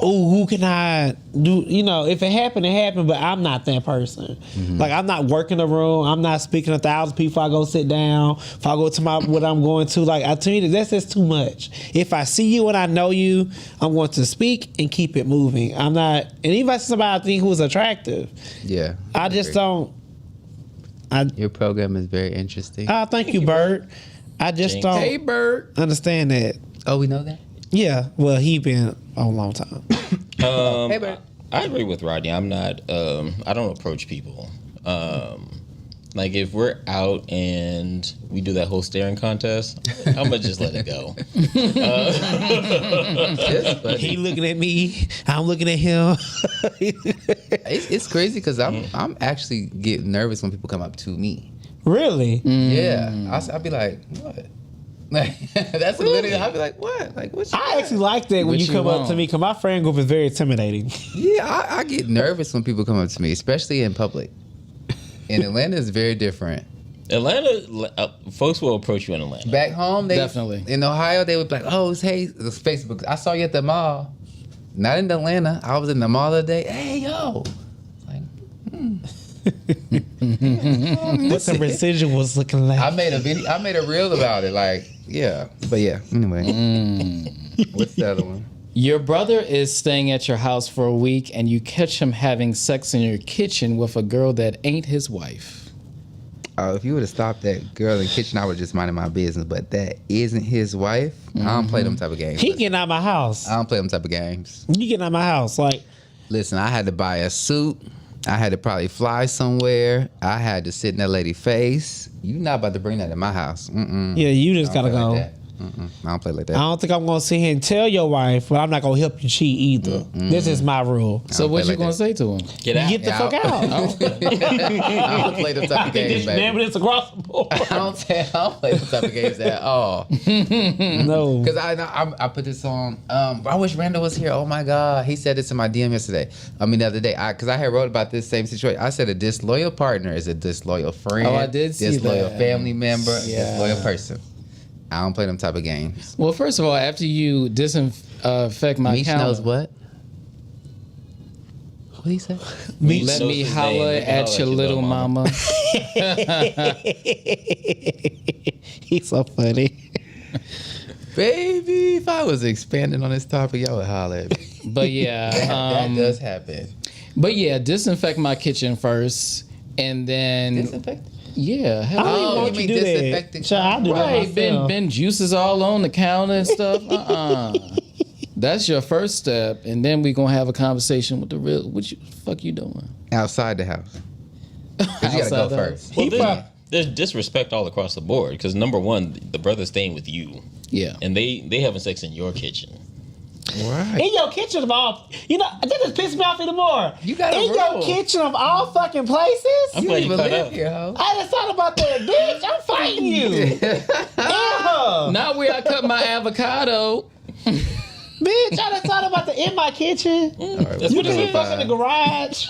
who can I do? You know, if it happened, it happened. But I'm not that person. Like, I'm not working the room. I'm not speaking to 1,000 people. I go sit down. If I go to what I'm going to, like, to me, that's just too much. If I see you and I know you, I'm going to speak and keep it moving. I'm not, and even if I see somebody I think who's attractive, Yeah. I just don't. Your program is very interesting. Thank you, Bert. I just Jinx. don't Hey, Bert. understand that. Oh, we know that? Yeah, well, he been a long time. Hey, Bert. I agree with Rodney. I'm not. I don't approach people. Like if we're out and we do that whole staring contest, I'm gonna just let it go. He looking at me, I'm looking at him. It's crazy because I'm actually getting nervous when people come up to me. Really? Yeah, I'll be like, what? Like, that's literally. I'll be like, what? Like, what? I actually like that when What you you come up want? to me, because my friend group is very intimidating. Yeah, I get nervous when people come up to me, especially in public. In Atlanta, it's very different. Atlanta, folks will approach you in Atlanta. Back home, Definitely. In Ohio, they would be like, oh, hey, it's Facebook. I saw you at the mall. Not in Atlanta. I was in the mall the other day. Hey, yo. Like, What the residuals looking like? I made a video. I made a reel about it. Like, yeah. But yeah, anyway. What's the other one? Your brother is staying at your house for a week and you catch him having sex in your kitchen with a girl that ain't his wife. If you would have stopped that girl in the kitchen, I would have just minded my business. But that isn't his wife. I don't play them type of games. He getting out of my house. I don't play them type of games. You getting out of my house. Like, Listen, I had to buy a suit. I had to probably fly somewhere. I had to sit in that lady's face. You not about to bring that in my house. Mm-mm. yeah, you just I gotta don't go. play like that. Mm-mm. I don't play like that. I don't think I'm gonna sit here and tell your wife, but I'm not gonna help you cheat either. This is my rule. So what play you like gonna that. say to him? Get out. Get the fuck out. I don't play them type of games, baby. It's across the board. I don't play them type of games at all. No. Because I put this on. I wish Randall was here. Oh my God, he said this in my DM yesterday. The other day. Because I had wrote about this same situation. I said a disloyal partner is a disloyal friend. Oh, I did see disloyal that. family member. Yeah. Disloyal person. I don't play them type of games. Well, first of all, after you disinfect my Meech account, knows what. What did he say? Meech let knows me his holler name. at your little mama. He's so funny. Baby, if I was expanding on this topic, y'all would holler at me. But yeah, That does happen. but yeah, disinfect my kitchen first, and then Disinfect? yeah, hell I don't Oh, even you want you mean to do disinfecting? that. Child, I do that right. myself. Been juices all on the counter and stuff. That's your first step, and then we gonna have a conversation with the real. What you fuck you doing? Outside the house. Because you gotta Outside go the first. Well, there's disrespect all across the board because number one, the brother's staying with you, Yeah. and they having sex in your kitchen. Right. In your kitchen of all, that just pissed me off even more. You got a in your rule. kitchen of all fucking places. I'm You glad don't you even caught live up. here, ho. I just thought about that, bitch. I'm fighting you. Yeah. Not where I cut my avocado. Bitch, I just thought about the in my kitchen. All right, That's You what can it's fuck in the garage.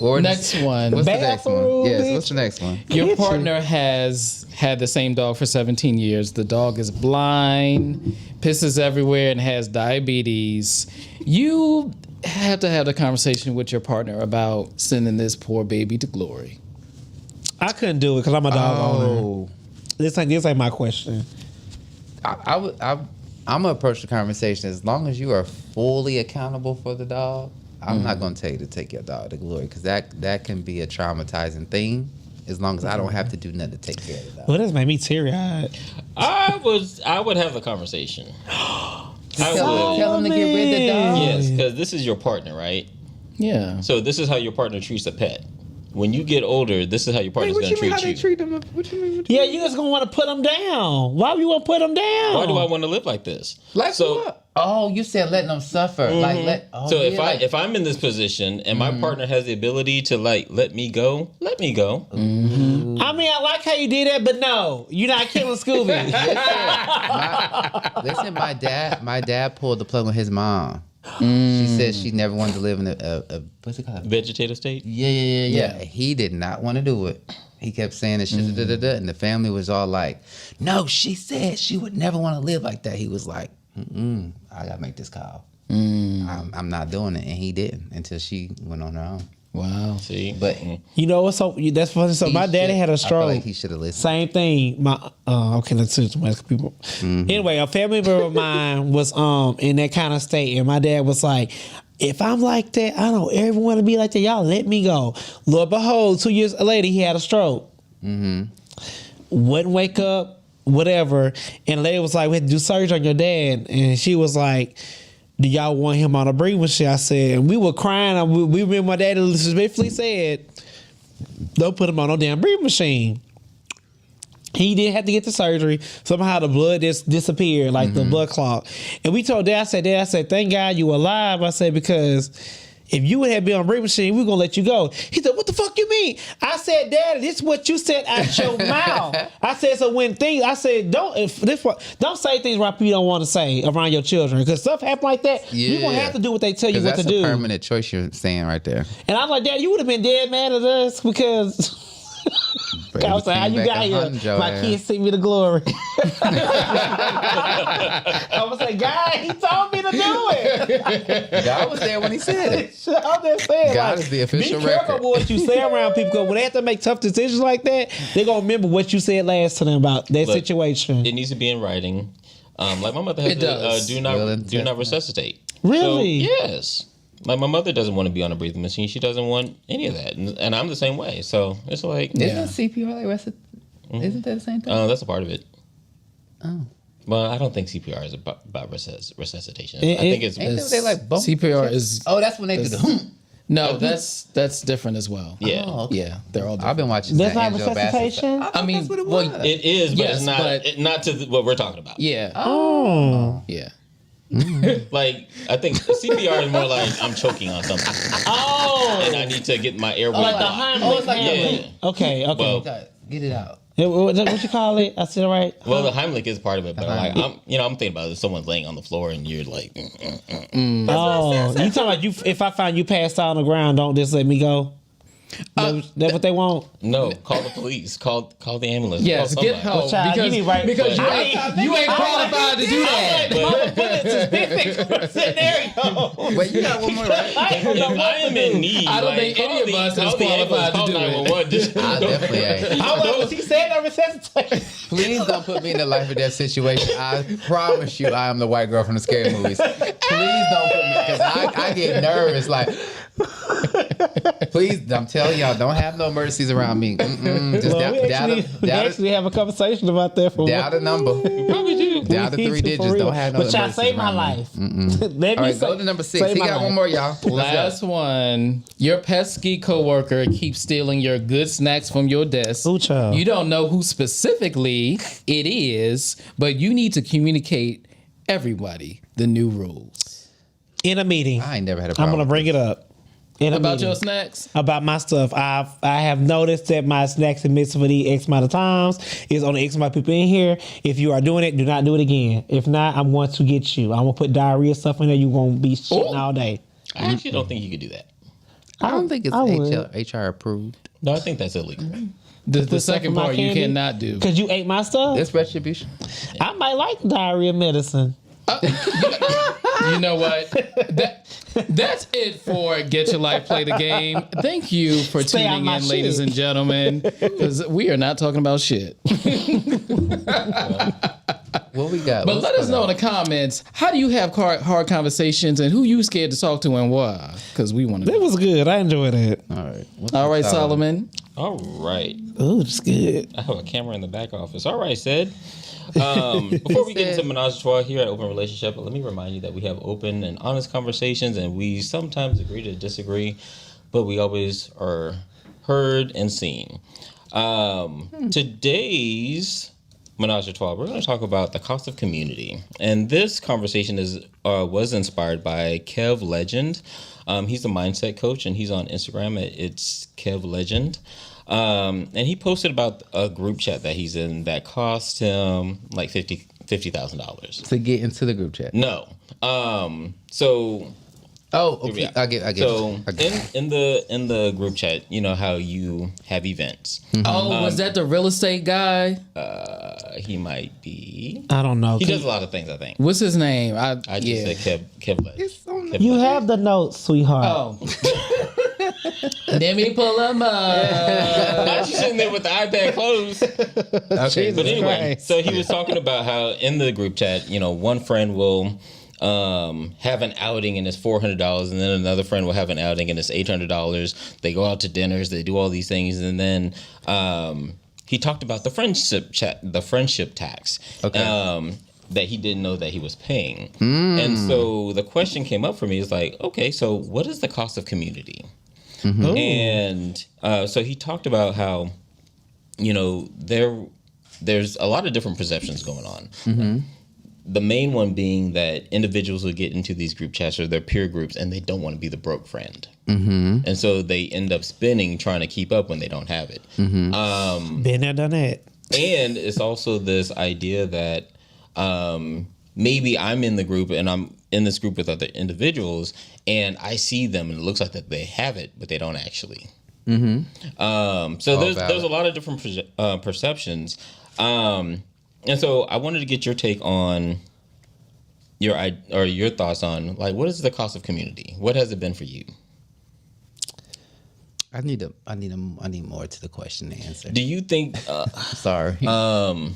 Or Next one. What's the next one? Bathroom, Yes, bitch. what's the next one? Your Kitchen. partner has had the same dog for 17 years. The dog is blind, pisses everywhere, and has diabetes. You have to have a conversation with your partner about sending this poor baby to glory. I couldn't do it because I'm a dog owner. Oh. This ain't my question. I'm gonna approach the conversation as long as you are fully accountable for the dog. I'm not gonna tell you to take your dog to glory because that can be a traumatizing thing. As long as I don't have to do nothing to take care of the dog. Well, this made me teary-eyed. I would have the conversation. I would. Tell him to get rid of the dog. Yes, because this is your partner, right? Yeah. So this is how your partner treats a pet. When you get older, this is how your partner's going to treat you. treat them? What you mean? Yeah, you just gonna want to put them down. Why do you want to put them down? Why do I want to live like this? Like so, what? Oh, you said letting them suffer. Like so if I'm in this position and my partner has the ability to let me go, let me go. I mean, I like how you did that, but no, you're not killing Scooby. Listen, my dad pulled the plug on his mom. She said she never wanted to live in a what's it called? Vegetative state. Yeah. He did not want to do it. He kept saying this shit, and the family was all like, "No, she said she would never want to live like that." He was like, I gotta make this call. I'm not doing it, and he didn't until she went on her own. Wow. See, But You know what's so that's funny. So my daddy had a I feel stroke. like he should have listened. Same thing. My okay, let's see some people. Anyway, a family member of mine was in that kind of state, and my dad was like, "If I'm like that, I don't ever want to be like that. Y'all let me go." Lord behold, 2 years later, he had a stroke. Wouldn't wake up, whatever. And the lady was like, "We had to do surgery on your dad," and she was like, "Do y'all want him on a breathing machine?" I said, and we were crying. We remember my daddy respectfully said, "Don't put him on no damn breathing machine." He didn't have to get the surgery. Somehow the blood just disappeared, like the blood clot. And we told Dad, I said, "Thank God you alive." I said, because if you would have been on a breathing machine, we're going to let you go. He said, "What the fuck you mean?" I said, "Daddy, this is what you said out your mouth." I said, so when things, I said, don't say things around people you don't want to say around your children. Because stuff happen like that, you're going to have to do what they tell you what to do. That's a permanent choice you're saying right there. And I was like, "Dad, you would have been dead mad at us because..." I was like, "How you got here? My kids see me the glory." I was like, "God, he told me to do it." God was there when he said it. I'm just saying, God like, is the official be careful record. with what you say around people, because when they have to make tough decisions like that, they're gonna remember what you said last to them about that Look, situation. it needs to be in writing. Like my mother has It does. do not resuscitate. Really? So, yes. Like my mother doesn't want to be on a breathing machine. She doesn't want any of that, and I'm the same way. So it's like, Isn't CPR like Isn't that the same thing? that's a part of it. Oh. Well, I don't think CPR is about resuscitation. I think it's Ain't they like bump? CPR is Oh, that's when they do the no. That's different as well. yeah. Oh, okay. Yeah, they're all different. I've been watching That's that not Angel Bassett resuscitation? stuff. I mean, That's what it well, was. It is, but Yes, it's not. but- Not to what we're talking about. yeah. Oh. Yeah. Like I think CPR is more like I'm choking on something, and I need to get my airway. Like the blocked. Heimlich. it's like Yeah. Okay. Well, Get it out. What you call it? I said it right. Well, the Heimlich is part of it, but like I'm thinking about it. Someone's laying on the floor and you're like, Oh, you talking about you? If I find you passed out on the ground, don't just let me go. That's what they want. no, call the police, call the ambulance. Yes, call get somebody. help Child, you because, need right- because But- you ain't qualified to do that. Scenario. Wait, you got one more, right? If I am in need, I don't think any of us is qualified to do it. I definitely ain't. He said no resuscitation. Please don't put me in a life or death situation. I promise you, I am the white girl from the scary movies. Please don't put me, because I get nervous. Like, please, I'm telling y'all, don't have no emergencies around me. Just Well, we actually have a conversation about that for dial the number. Probably do. Dial the 3 digits. Don't have no But y'all emergencies saved my around me. life. Let me All right, say- go to number 6. save He my got life. one more, y'all. Last one. Your pesky coworker keeps stealing your good snacks from your desk. Ooh, child. You don't know who specifically it is, but you need to communicate everybody the new rules. In a meeting. I ain't never had a I'm problem. gonna bring it up. In a About meeting. your snacks? About my stuff. I have noticed that my snacks have missed for the X amount of times. It's on the X amount of people in here. If you are doing it, do not do it again. If not, I'm going to get you. I'm gonna put diarrhea stuff in there. You're gonna be shitting all day. I actually don't think you could do that. I don't think it's I would. HR approved. No, I think that's illegal. The second part you cannot do. Because you ate my stuff. It's retribution. I might like diarrhea medicine. You know what? That's it for Get Your Life, Play the Game. Thank you for Stay out tuning my in, ladies shit. and gentlemen, because we are not talking about shit. What we got? But let us know in the comments, how do you have hard conversations and who you scared to talk to and why? Because we want to That know. was good. I enjoyed it. All right. All right, Solomon. All right. Oh, it's good. I have a camera in the back office. All right, Sid. Before we get into Menage a Trois here at Open Relationship, let me remind you that we have open and honest conversations, and we sometimes agree to disagree, but we always are heard and seen. Today's Menage a Trois, we're going to talk about the cost of community, and this conversation was inspired by Kev Legend. He's a mindset coach, and he's on Instagram at It's Kev Legend. And he posted about a group chat that he's in that cost him like $50,000 $50,000. To get into the group chat. No. So. Oh, okay. I get. So in the group chat, you know how you have events. Oh, was that the real estate guy? He might be. I don't know. He does a lot of things, I think. What's his name? I just said Kev Ledge. You have the notes, sweetheart. Oh. Let me pull him up. I was just sitting there with the iPad closed. Okay, But anyway, Christ. so he was talking about how in the group chat, you know, one friend will have an outing and it's $400, and then another friend will have an outing and it's $800. They go out to dinners, they do all these things, and then he talked about the friendship tax. Okay. That he didn't know that he was paying. And so the question came up for me is like, okay, so what is the cost of community? And so he talked about how, you know, there's a lot of different perceptions going on. The main one being that individuals will get into these group chats or their peer groups and they don't want to be the broke friend. And so they end up spending trying to keep up when they don't have it. Been there, done that. And it's also this idea that maybe I'm in the group and I'm in this group with other individuals and I see them and it looks like that they have it, but they don't actually. So there's a lot of different perceptions. And so I wanted to get your take on your thoughts on, like, what is the cost of community? What has it been for you? I need more to the question to answer. Do you think? Sorry. Well,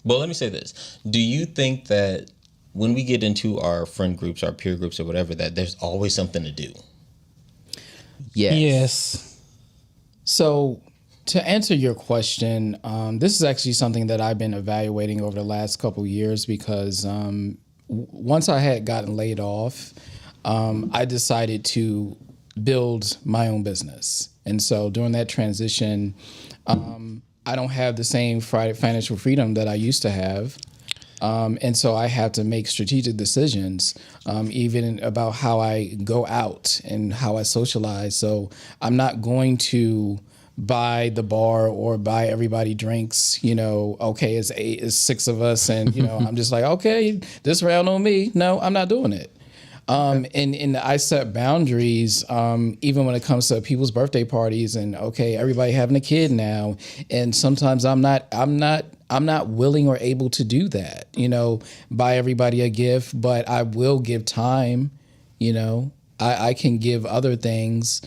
let me say this: do you think that when we get into our friend groups, our peer groups, or whatever, that there's always something to do? Yes. So, to answer your question, this is actually something that I've been evaluating over the last couple of years because once I had gotten laid off, I decided to build my own business. And so during that transition, I don't have the same financial freedom that I used to have. And so I have to make strategic decisions, even about how I go out and how I socialize. So I'm not going to buy the bar or buy everybody drinks, you know, okay, it's 6 of us. And, you know, I'm just like, okay, this round on me. No, I'm not doing it. And I set boundaries, even when it comes to people's birthday parties and okay, everybody having a kid now. And sometimes I'm not willing or able to do that, you know, buy everybody a gift, but I will give time, you know, I can give other things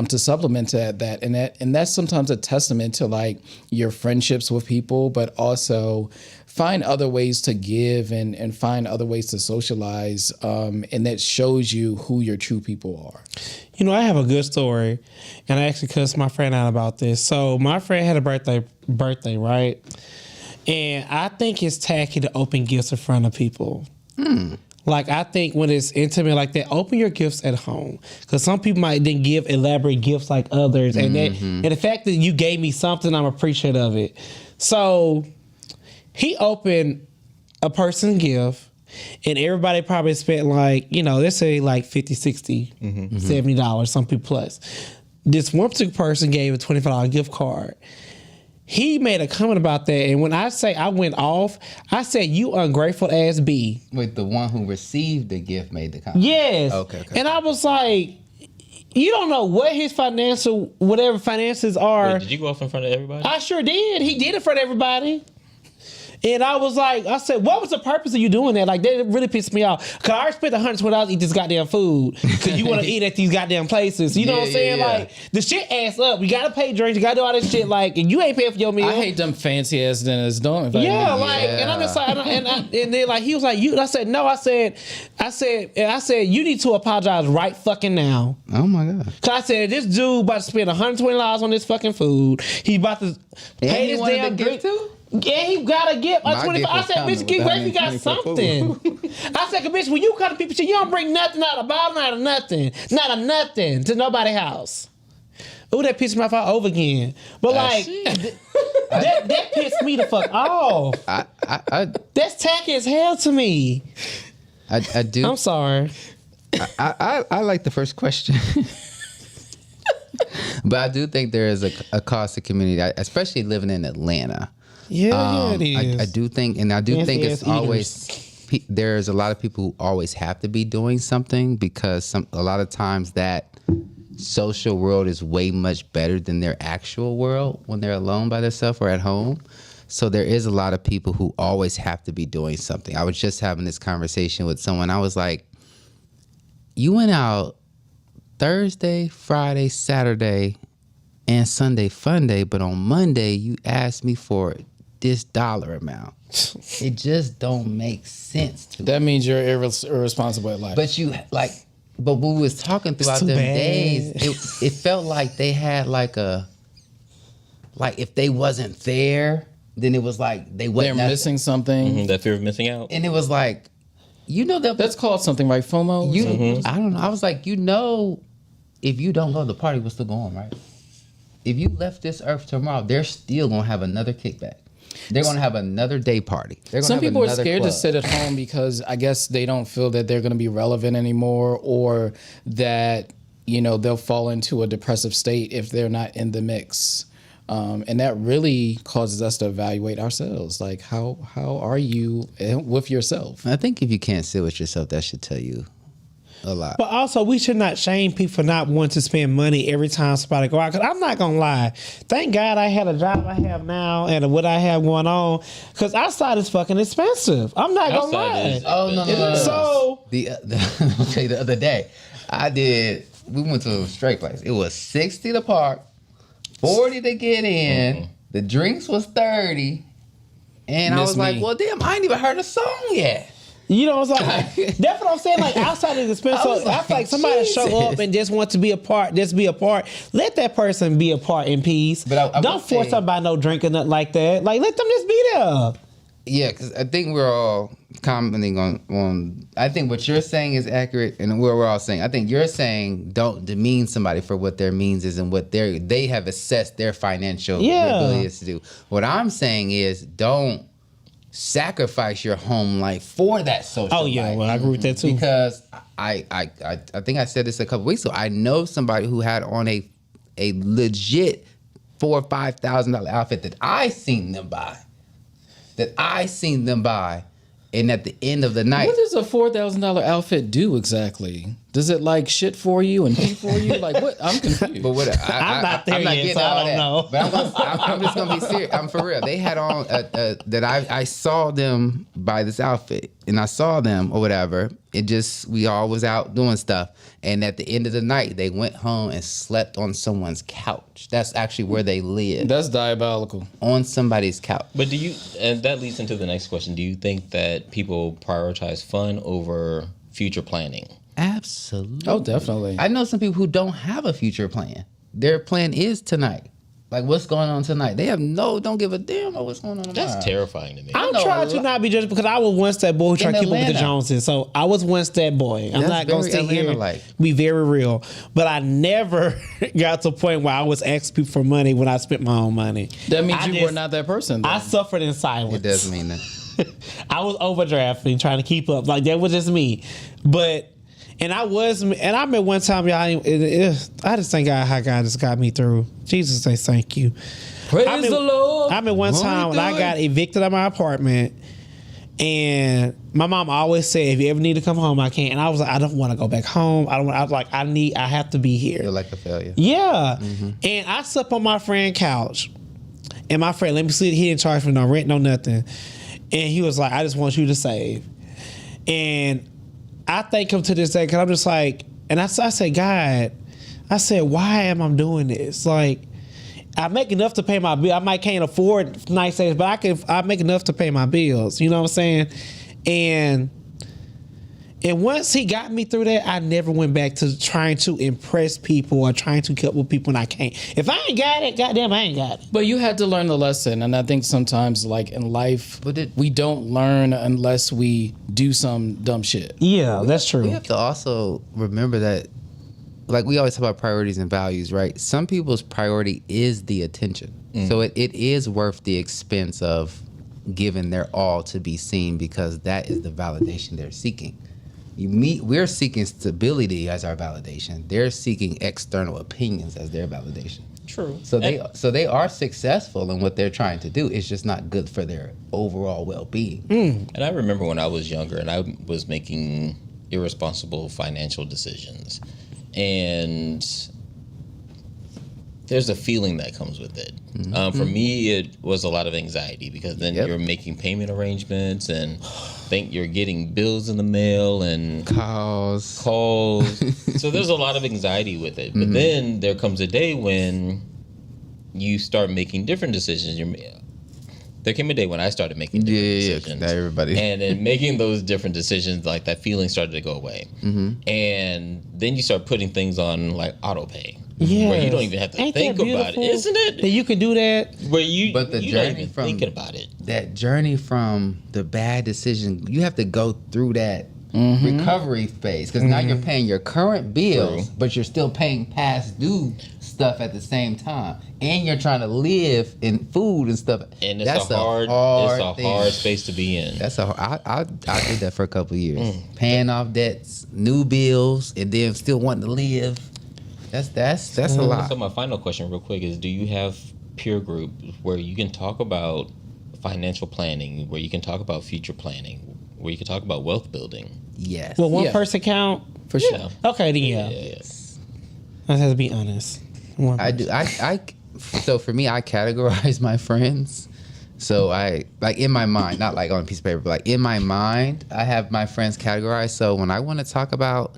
to supplement that. And that's sometimes a testament to like your friendships with people, but also find other ways to give and find other ways to socialize. And that shows you who your true people are. You know, I have a good story, and I actually cussed my friend out about this. So my friend had a birthday, right? And I think it's tacky to open gifts in front of people. Like, I think when it's intimate like that, open your gifts at home. Because some people might then give elaborate gifts like others. And and the fact that you gave me something, I'm appreciative of it. So he opened a person's gift, and everybody probably spent like, you know, let's say like $50, $60, $70, some people plus. This one particular person gave a $25 gift card. He made a comment about that, and when I say I went off, I said, "You ungrateful ass B." Wait, the one who received the gift made the comment. Yes. Okay. And I was like, you don't know what his whatever finances are. Wait, did you go off in front of everybody? I sure did. He did it in front of everybody. And I was like, I said, what was the purpose of you doing that? Like, that really pissed me off. Because I already spent $120 to eat this goddamn food. Because you want to eat at these goddamn places. You know what I'm saying? Yeah. Like, the shit adds up. You got to pay drinks. You got to do all this shit. Like, and you ain't paying for your meal. I hate them fancy ass dinners, don't I? Yeah, like, and I'm just like, and then like he was like, you. I said, no. I said, you need to apologize right fucking now. Oh my god. Cause I said this dude about to spend $120 on this fucking food. He about to pay this damn drink too. Yeah, he got a gift. My gift I was said, coming bitch, get with grateful you got 120 something. I said, bitch, when you come to people shit, you don't bring nothing out of the bottom, not a nothing to nobody's house. Ooh, that pissed me off all over again. But like, that pissed me the fuck off. That's tacky as hell to me. I do. I'm sorry. I like the first question. But I do think there is a cost to community, especially living in Atlanta. Yeah, it is. I do think, and I do Fancy think it's ass always there's a lot of people who always have to be doing something because a lot of times that social world is way much better than their actual world when they're alone by themselves or at home. So there is a lot of people who always have to be doing something. I was just having this conversation with someone. I was like, you went out Thursday, Friday, Saturday, and Sunday fun day, but on Monday you asked me for this dollar amount. It just don't make sense to me. That means you're irresponsible at life. But when we was talking throughout too them bad. days, it felt like they had like if they wasn't there, then it was like they they're wasn't missing something. Mhm, that fear of missing out. and it was like, That's called something, right? FOMO? I don't know. I was like, if you don't go to the party, we're still going, right? If you left this earth tomorrow, they're still gonna have another kickback. They're gonna have another day party. They're gonna Some have people are another scared club. to sit at home because I guess they don't feel that they're going to be relevant anymore, or that they'll fall into a depressive state if they're not in the mix. And that really causes us to evaluate ourselves. Like, how are you with yourself? I think if you can't sit with yourself, that should tell you a lot. But also, we should not shame people for not wanting to spend money every time somebody go out. Because I'm not going to lie. Thank God I had a job I have now and what I have going on. Because outside is fucking expensive. I'm not going to lie. Outside is No. So, I'll tell you the other day, we went to a straight place. It was 60 to park, 40 to get in. The drinks was 30. And I Miss was like, me. well, damn, I ain't even heard a song yet. you know what I'm saying? That's what I'm saying. Like, outside is expensive. I was I feel like somebody show Jesus. up and just want to be a part, just be a part. Let that person be a part in peace. But I don't would force say- somebody no drink or nothing like that. Like, let them just be there. Yeah, because I think we're all commenting on. I think what you're saying is accurate, and we're all saying. I think you're saying don't demean somebody for what their means is and what they have assessed their financial ability is to do. What I'm saying is don't sacrifice your home life for that social. Oh, yeah. life. Well, I agree with that, too. Because I think I said this a couple weeks ago. I know somebody who had on a legit $4,000 or $5,000 outfit that I seen them buy. And at the end of the night, What does a $4,000 outfit do exactly? Does it like shit for you and pee for you? Like what? I'm confused. but what I'm not there yet, getting so I all don't that. know. But I'm just gonna be serious. I'm for real. They had on that I saw them buy this outfit, and I saw them or whatever. We all was out doing stuff, and at the end of the night, they went home and slept on someone's couch. That's actually where they live, That's diabolical. on somebody's couch. But and that leads into the next question. Do you think that people prioritize fun over future planning? Absolutely. Oh, definitely. I know some people who don't have a future plan. Their plan is tonight. Like, what's going on tonight? They don't give a damn about what's going on tomorrow. That's terrifying to me. I'm know trying a to lot- not be judged because I was once that boy who tried to keep up with the Atlanta. Joneses. So I was once that boy. I'm That's not going to very sit here Atlanta-like. be very real. But I never got to a point where I was asking people for money when I spent my own money. That means I you just- were not that person. Then. I suffered in silence. It does mean that. I was overdrafting, trying to keep up. Like, that was just me. And I remember one time, y'all, I just thank God how God just got me through. Jesus, say thank you. Praise I the Lord. I remember one Won't time he when do I it? got evicted out of my apartment, and my mom always said, if you ever need to come home, I can. And I was like, I don't want to go back home. I was like, I have to be here. Feel like a failure. Yeah. And I slept on my friend's couch. And my friend, let me sleep. He didn't charge for no rent, no nothing. And he was like, I just want you to save. And I thank him to this day because I'm just like, and I said, God, I said, why am I doing this? Like, I make enough to pay my bill. I might can't afford nice things, but I make enough to pay my bills. You know what I'm saying? And once he got me through that, I never went back to trying to impress people or trying to keep up with people, and I can't. If I ain't got it, goddamn, I ain't got it. But you had to learn the lesson, and I think sometimes, like in life, we don't learn unless we do some dumb shit. Yeah, that's true. We have to also remember that, like we always talk about priorities and values, right? Some people's priority is the attention. So it is worth the expense of giving their all to be seen because that is the validation they're seeking. We're seeking stability as our validation. They're seeking external opinions as their validation. True. So they are successful in what they're trying to do. It's just not good for their overall well-being. And I remember when I was younger and I was making irresponsible financial decisions. And there's a feeling that comes with it. For me, it was a lot of anxiety because then you're making payment arrangements and think you're getting bills in the mail and Calls. So there's a lot of anxiety with it. But then there comes a day when you start making different decisions. There came a day when I started making different decisions. Everybody. And in making those different decisions, like that feeling started to go away. And then you start putting things on like auto pay. Where you don't even have to think about it, isn't it? That you can do that. Where you, but the you journey not even from thinking about it. That journey from the bad decision, you have to go through that recovery phase because now you're paying your current bills, but you're still paying past due stuff at the same time, and you're trying to live in food and stuff. And it's a hard space to be in. I did that for a couple of years, paying off debts, new bills, and then still wanting to live. That's a lot. So my final question, real quick, is: do you have peer group where you can talk about financial planning, where you can talk about future planning, where you can talk about wealth building? Yes. Well, one person count For sure. Okay, then yeah. I have to be honest. I do. So for me, I categorize my friends. So I like in my mind, not like on a piece of paper, but like in my mind, I have my friends categorized. So when I want to talk about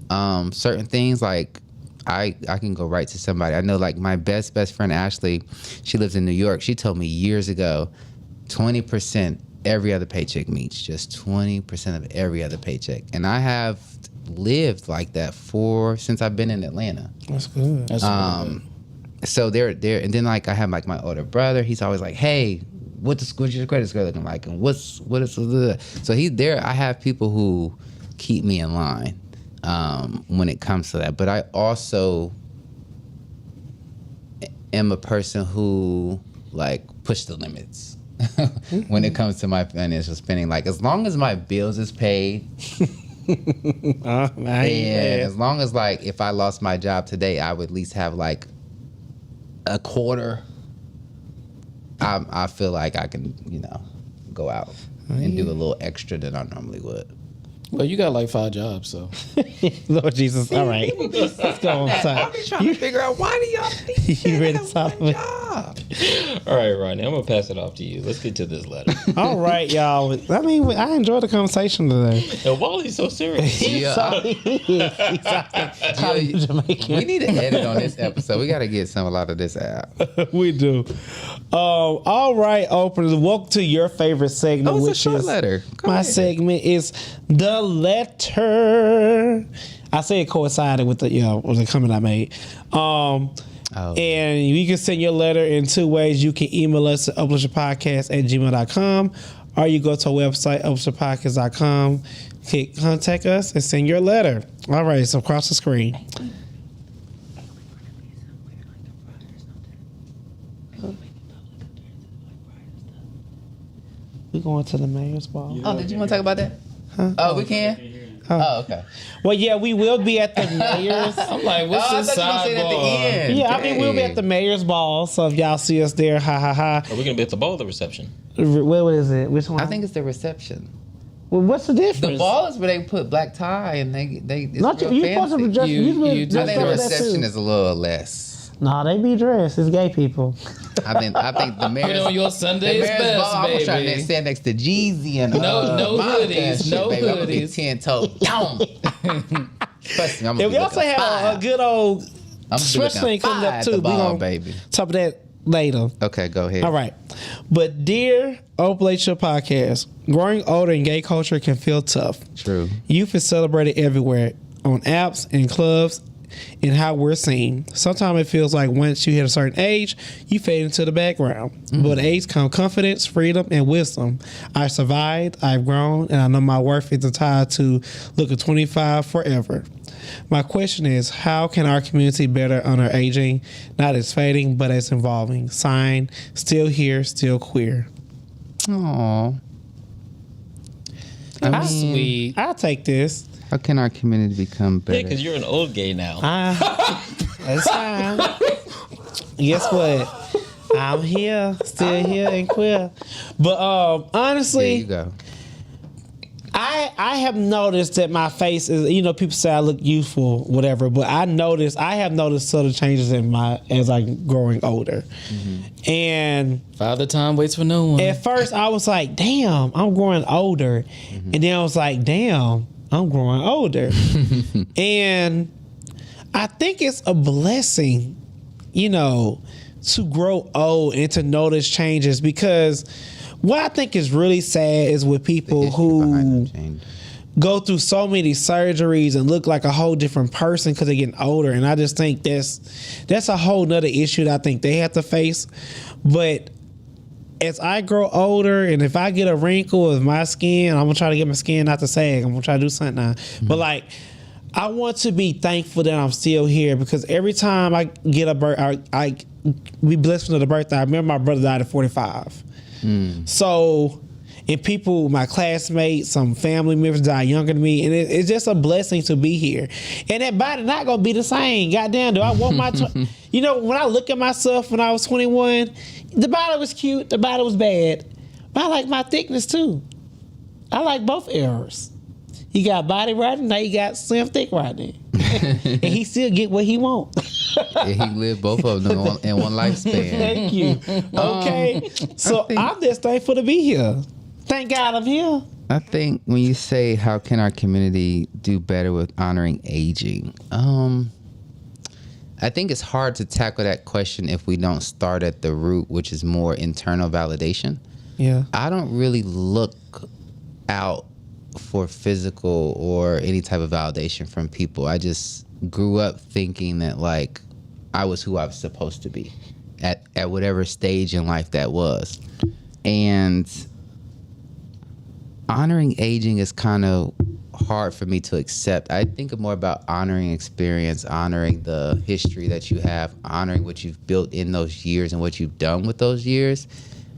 certain things, like I can go right to somebody. I know like my best friend Ashley, she lives in New York. She told me years ago, 20% every other paycheck Meech, just 20% of every other paycheck. And I have lived like that since I've been in Atlanta. That's good. That's really good. So they're and then like I have like my older brother. He's always like, "Hey, what's your credit score looking like?" And what is so he's there. I have people who keep me in line when it comes to that. But I also am a person who like push the limits when it comes to my financial spending. Like as long as my bills is paid. And as long as like if I lost my job today, I would at least have like a quarter. I feel like I can, go out and do a little extra than I normally would. Well, you got like 5 jobs, so. Lord Jesus. All right. Let's go on I'm top. just trying to figure out why do y'all think You ready to I stop want a it? job? All right, Rodney, I'm gonna pass it off to you. Let's get to this letter. All right, y'all. I mean, I enjoyed the conversation today. And Wally's so serious. Yeah, He's Jamaican. we need to edit on this episode. We got to get a lot of this out. We do. All right, openers. Welcome to your favorite segment, Oh, it's a which short is letter. Go my ahead. segment is the letter. I say it coincided with the comment I made. And you can send your letter in 2 ways. You can email us at openrelationshippodcast@gmail.com, or you go to our website, openrelationshippodcast.com, click contact us, and send your letter. All right, so across the screen. We going to the mayor's ball. Oh, did you want to talk about that? Huh? Oh, we can? Oh, okay. Well, yeah, we will be at the mayor's. I'm like, what's this I thought you were gonna say it at the sidebar? end. Yeah, I mean, we'll be at the mayor's ball. So if y'all see us there, ha ha ha. Are we gonna be at the ball or the reception? What is it? Which one? I think it's the reception. Well, what's the difference? The ball is where they put black tie and they it's Not real you supposed to fancy. be dressed. You I think the reception is a little less. Nah, they be dressed. It's gay people. I think the mayor's Put on your Sunday's mayor's best, ball, I was trying to baby. stand next to Jeezy and No Monica hoodies, and shit, no baby. I'm gonna be hoodies. 10-toe down. Trust me, I'm gonna And be we also looking have fire. a good old I'm stretch looking thing coming fire up at too. the We ball, gonna baby. talk of that later. Okay, go ahead. All right. But dear Open Relationship Podcast, growing older in gay culture can feel tough. True. Youth is celebrated everywhere, on apps and clubs, and how we're seen. Sometimes it feels like once you hit a certain age, you fade into the background. But with age comes confidence, freedom, and wisdom. I survived, I've grown, and I know my worth is tied to looking 25 forever. My question is, how can our community better honor aging, not as fading, but as evolving? Signed, still here, still queer. Aww. That's sweet. I'll take this. How can our community become better? Yeah, because you're an old gay now. That's fine. guess what? I'm here, still here and queer. But There honestly, you go. I have noticed that my face is, people say I look youthful, whatever, but I have noticed subtle changes as I'm growing older. Mm-hmm. And Father Time waits for no one. at first I was like, damn, I'm growing older. Mm-hmm. And then I was like, damn, I'm growing older. And I think it's a blessing, to grow old and to notice changes, because what I think is really sad is with people who go through so many surgeries and look like a whole different person because they're getting older. And I just think that's a whole nother issue that I think they have to face. But as I grow older, and if I get a wrinkle with my skin, I'm gonna try to get my skin not to sag. I'm gonna try to do something now. Mm-hmm. But like, I want to be thankful that I'm still here, because every time I get a birth, I be blessed for the birthday. I remember my brother died at 45. So, and people, my classmates, some family members died younger than me, and it's just a blessing to be here. And that body not gonna be the same. Goddamn, do I want my? When I look at myself when I was 21, the body was cute, the body was bad, but I like my thickness too. I like both eras. You got body Rodney, now you got slim thick Rodney, and he still get what he want. Yeah, he lived both of them in one lifespan. Thank you. Okay, so I'm just thankful to be here. Thank God I'm here. I think when you say how can our community do better with honoring aging, I think it's hard to tackle that question if we don't start at the root, which is more internal validation. Yeah. I don't really look out for physical or any type of validation from people. I just grew up thinking that like I was who I was supposed to be at whatever stage in life that was. And honoring aging is kind of hard for me to accept. I think more about honoring experience, honoring the history that you have, honoring what you've built in those years and what you've done with those years,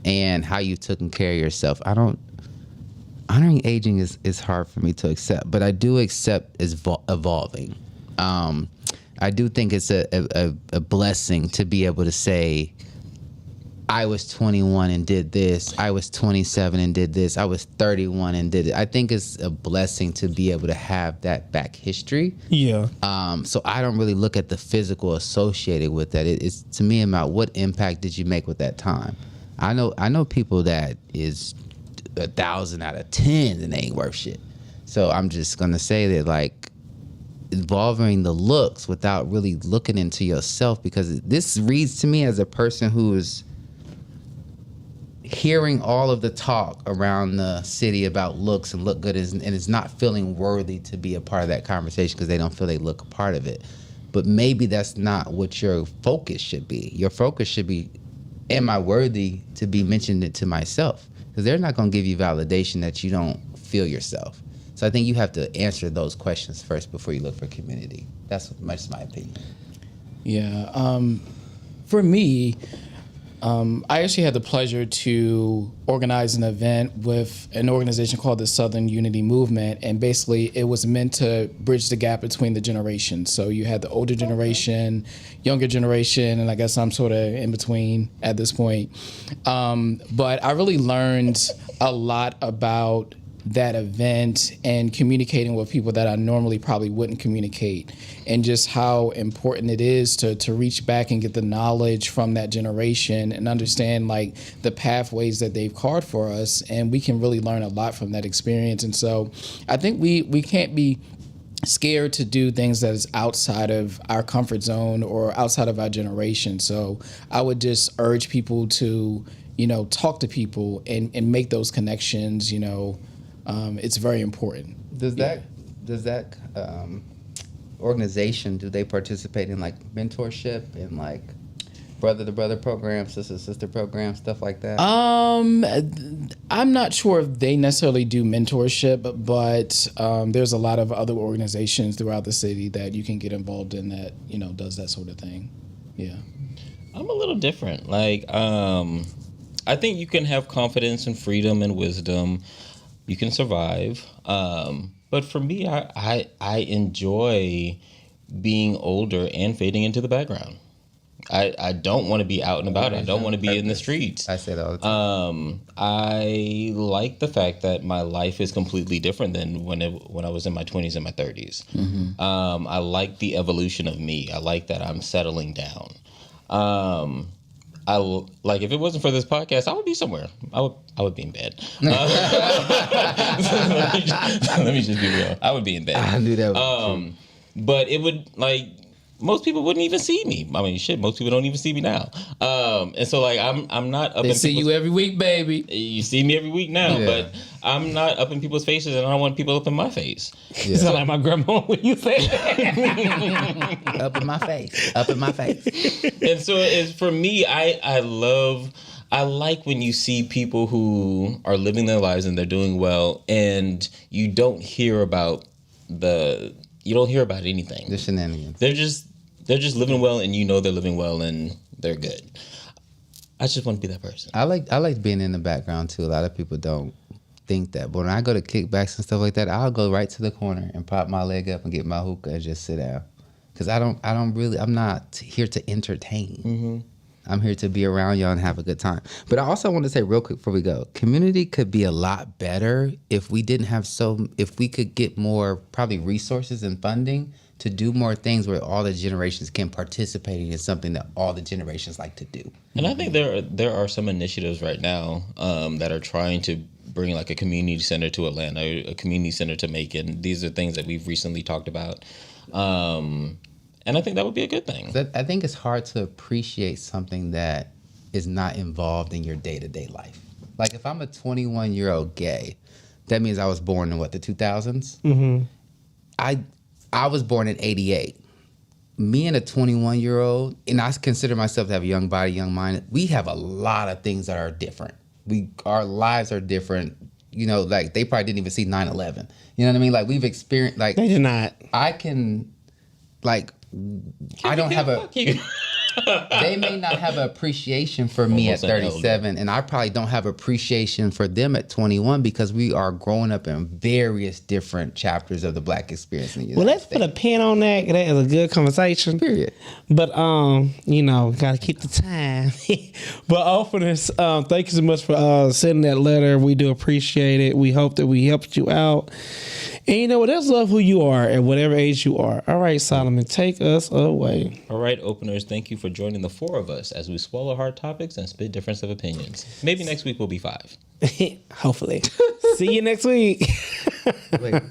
and how you've taken care of yourself. Honoring aging is hard for me to accept, but I do accept it's evolving. I do think it's a blessing to be able to say, I was 21 and did this. I was 27 and did this. I was 31 and did it. I think it's a blessing to be able to have that back history. Yeah. So I don't really look at the physical associated with that. It's to me about what impact did you make with that time. I know people that is 1,000 out of 10 and they ain't worth shit. So I'm just gonna say that like involving the looks without really looking into yourself, because this reads to me as a person who is hearing all of the talk around the city about looks and look good and is not feeling worthy to be a part of that conversation because they don't feel they look a part of it. But maybe that's not what your focus should be. Your focus should be, am I worthy to be mentioned it to myself? Because they're not going to give you validation that you don't feel yourself. So I think you have to answer those questions first before you look for community. That's my opinion. Yeah. For me, I actually had the pleasure to organize an event with an organization called the Southern Unity Movement, and basically it was meant to bridge the gap between the generations. So you had the older generation, younger generation, and I guess I'm sort of in between at this point. But I really learned a lot about that event and communicating with people that I normally probably wouldn't communicate, and just how important it is to reach back and get the knowledge from that generation and understand like the pathways that they've carved for us, and we can really learn a lot from that experience. And so I think we can't be scared to do things that is outside of our comfort zone or outside of our generation. So I would just urge people to, talk to people and make those connections, it's very important. Does that organization, do they participate in like mentorship and like brother to brother programs, sister to sister programs, stuff like that? I'm not sure if they necessarily do mentorship, but there's a lot of other organizations throughout the city that you can get involved in that does that sort of thing. Yeah, I'm a little different. Like I think you can have confidence and freedom and wisdom. You can survive. But for me, I enjoy being older and fading into the background. I don't want to be out and about. I don't want to be in the streets. I say that all the time. I like the fact that my life is completely different than when I was in my 20s and my 30s. I like the evolution of me. I like that I'm settling down. Like if it wasn't for this podcast, I would be somewhere. I would be in bed. Let me just be real. I would be in bed. I knew that was true. But it would most people wouldn't even see me. I mean, shit, most people don't even see me now. And so I'm not up They in see you every week, baby. You see me every week now, but I'm not up in people's faces, and I don't want people up in my face. You sound like my grandma when you say that. Up in my face. Up in my face. And so it's for me, I like when you see people who are living their lives and they're doing well, and you don't hear about anything. The shenanigans. They're just living well, and you know they're living well, and they're good. I just want to be that person. I like being in the background too. A lot of people don't think that, but when I go to kickbacks and stuff like that, I'll go right to the corner and prop my leg up and get my hookah and just sit down. Because I'm not here to entertain. I'm here to be around y'all and have a good time. But I also want to say real quick before we go, community could be a lot better if we could get more probably resources and funding to do more things where all the generations can participate in something that all the generations like to do. And I think there are some initiatives right now that are trying to bring like a community center to Atlanta, a community center to Macon. These are things that we've recently talked about. And I think that would be a good thing. I think it's hard to appreciate something that is not involved in your day-to-day life. Like if I'm a 21-year-old gay, that means I was born in the 2000s? Mm-hmm. I was born in 88. Me and a 21-year-old, and I consider myself to have a young body, young mind, we have a lot of things that are different. Our lives are different. You know, like they probably didn't even see 9/11. You know what I mean? Like we've experienced, like They did not. I can, like, I don't have a. They may not have an appreciation for me at 37, and I probably don't have appreciation for them at 21 because we are growing up in various different chapters of the Black experience in the United Let's States. put a pin on that. That is a good conversation. Period. But gotta keep the time. But openers, thank you so much for sending that letter. We do appreciate it. We hope that we helped you out. And you know what? Let's love who you are at whatever age you are. All right, Solomon, take us away. All right, openers, thank you for joining the four of us as we swallow hard topics and spit difference of opinions. Maybe next week we'll be 5. Hopefully. See you next week. Wait.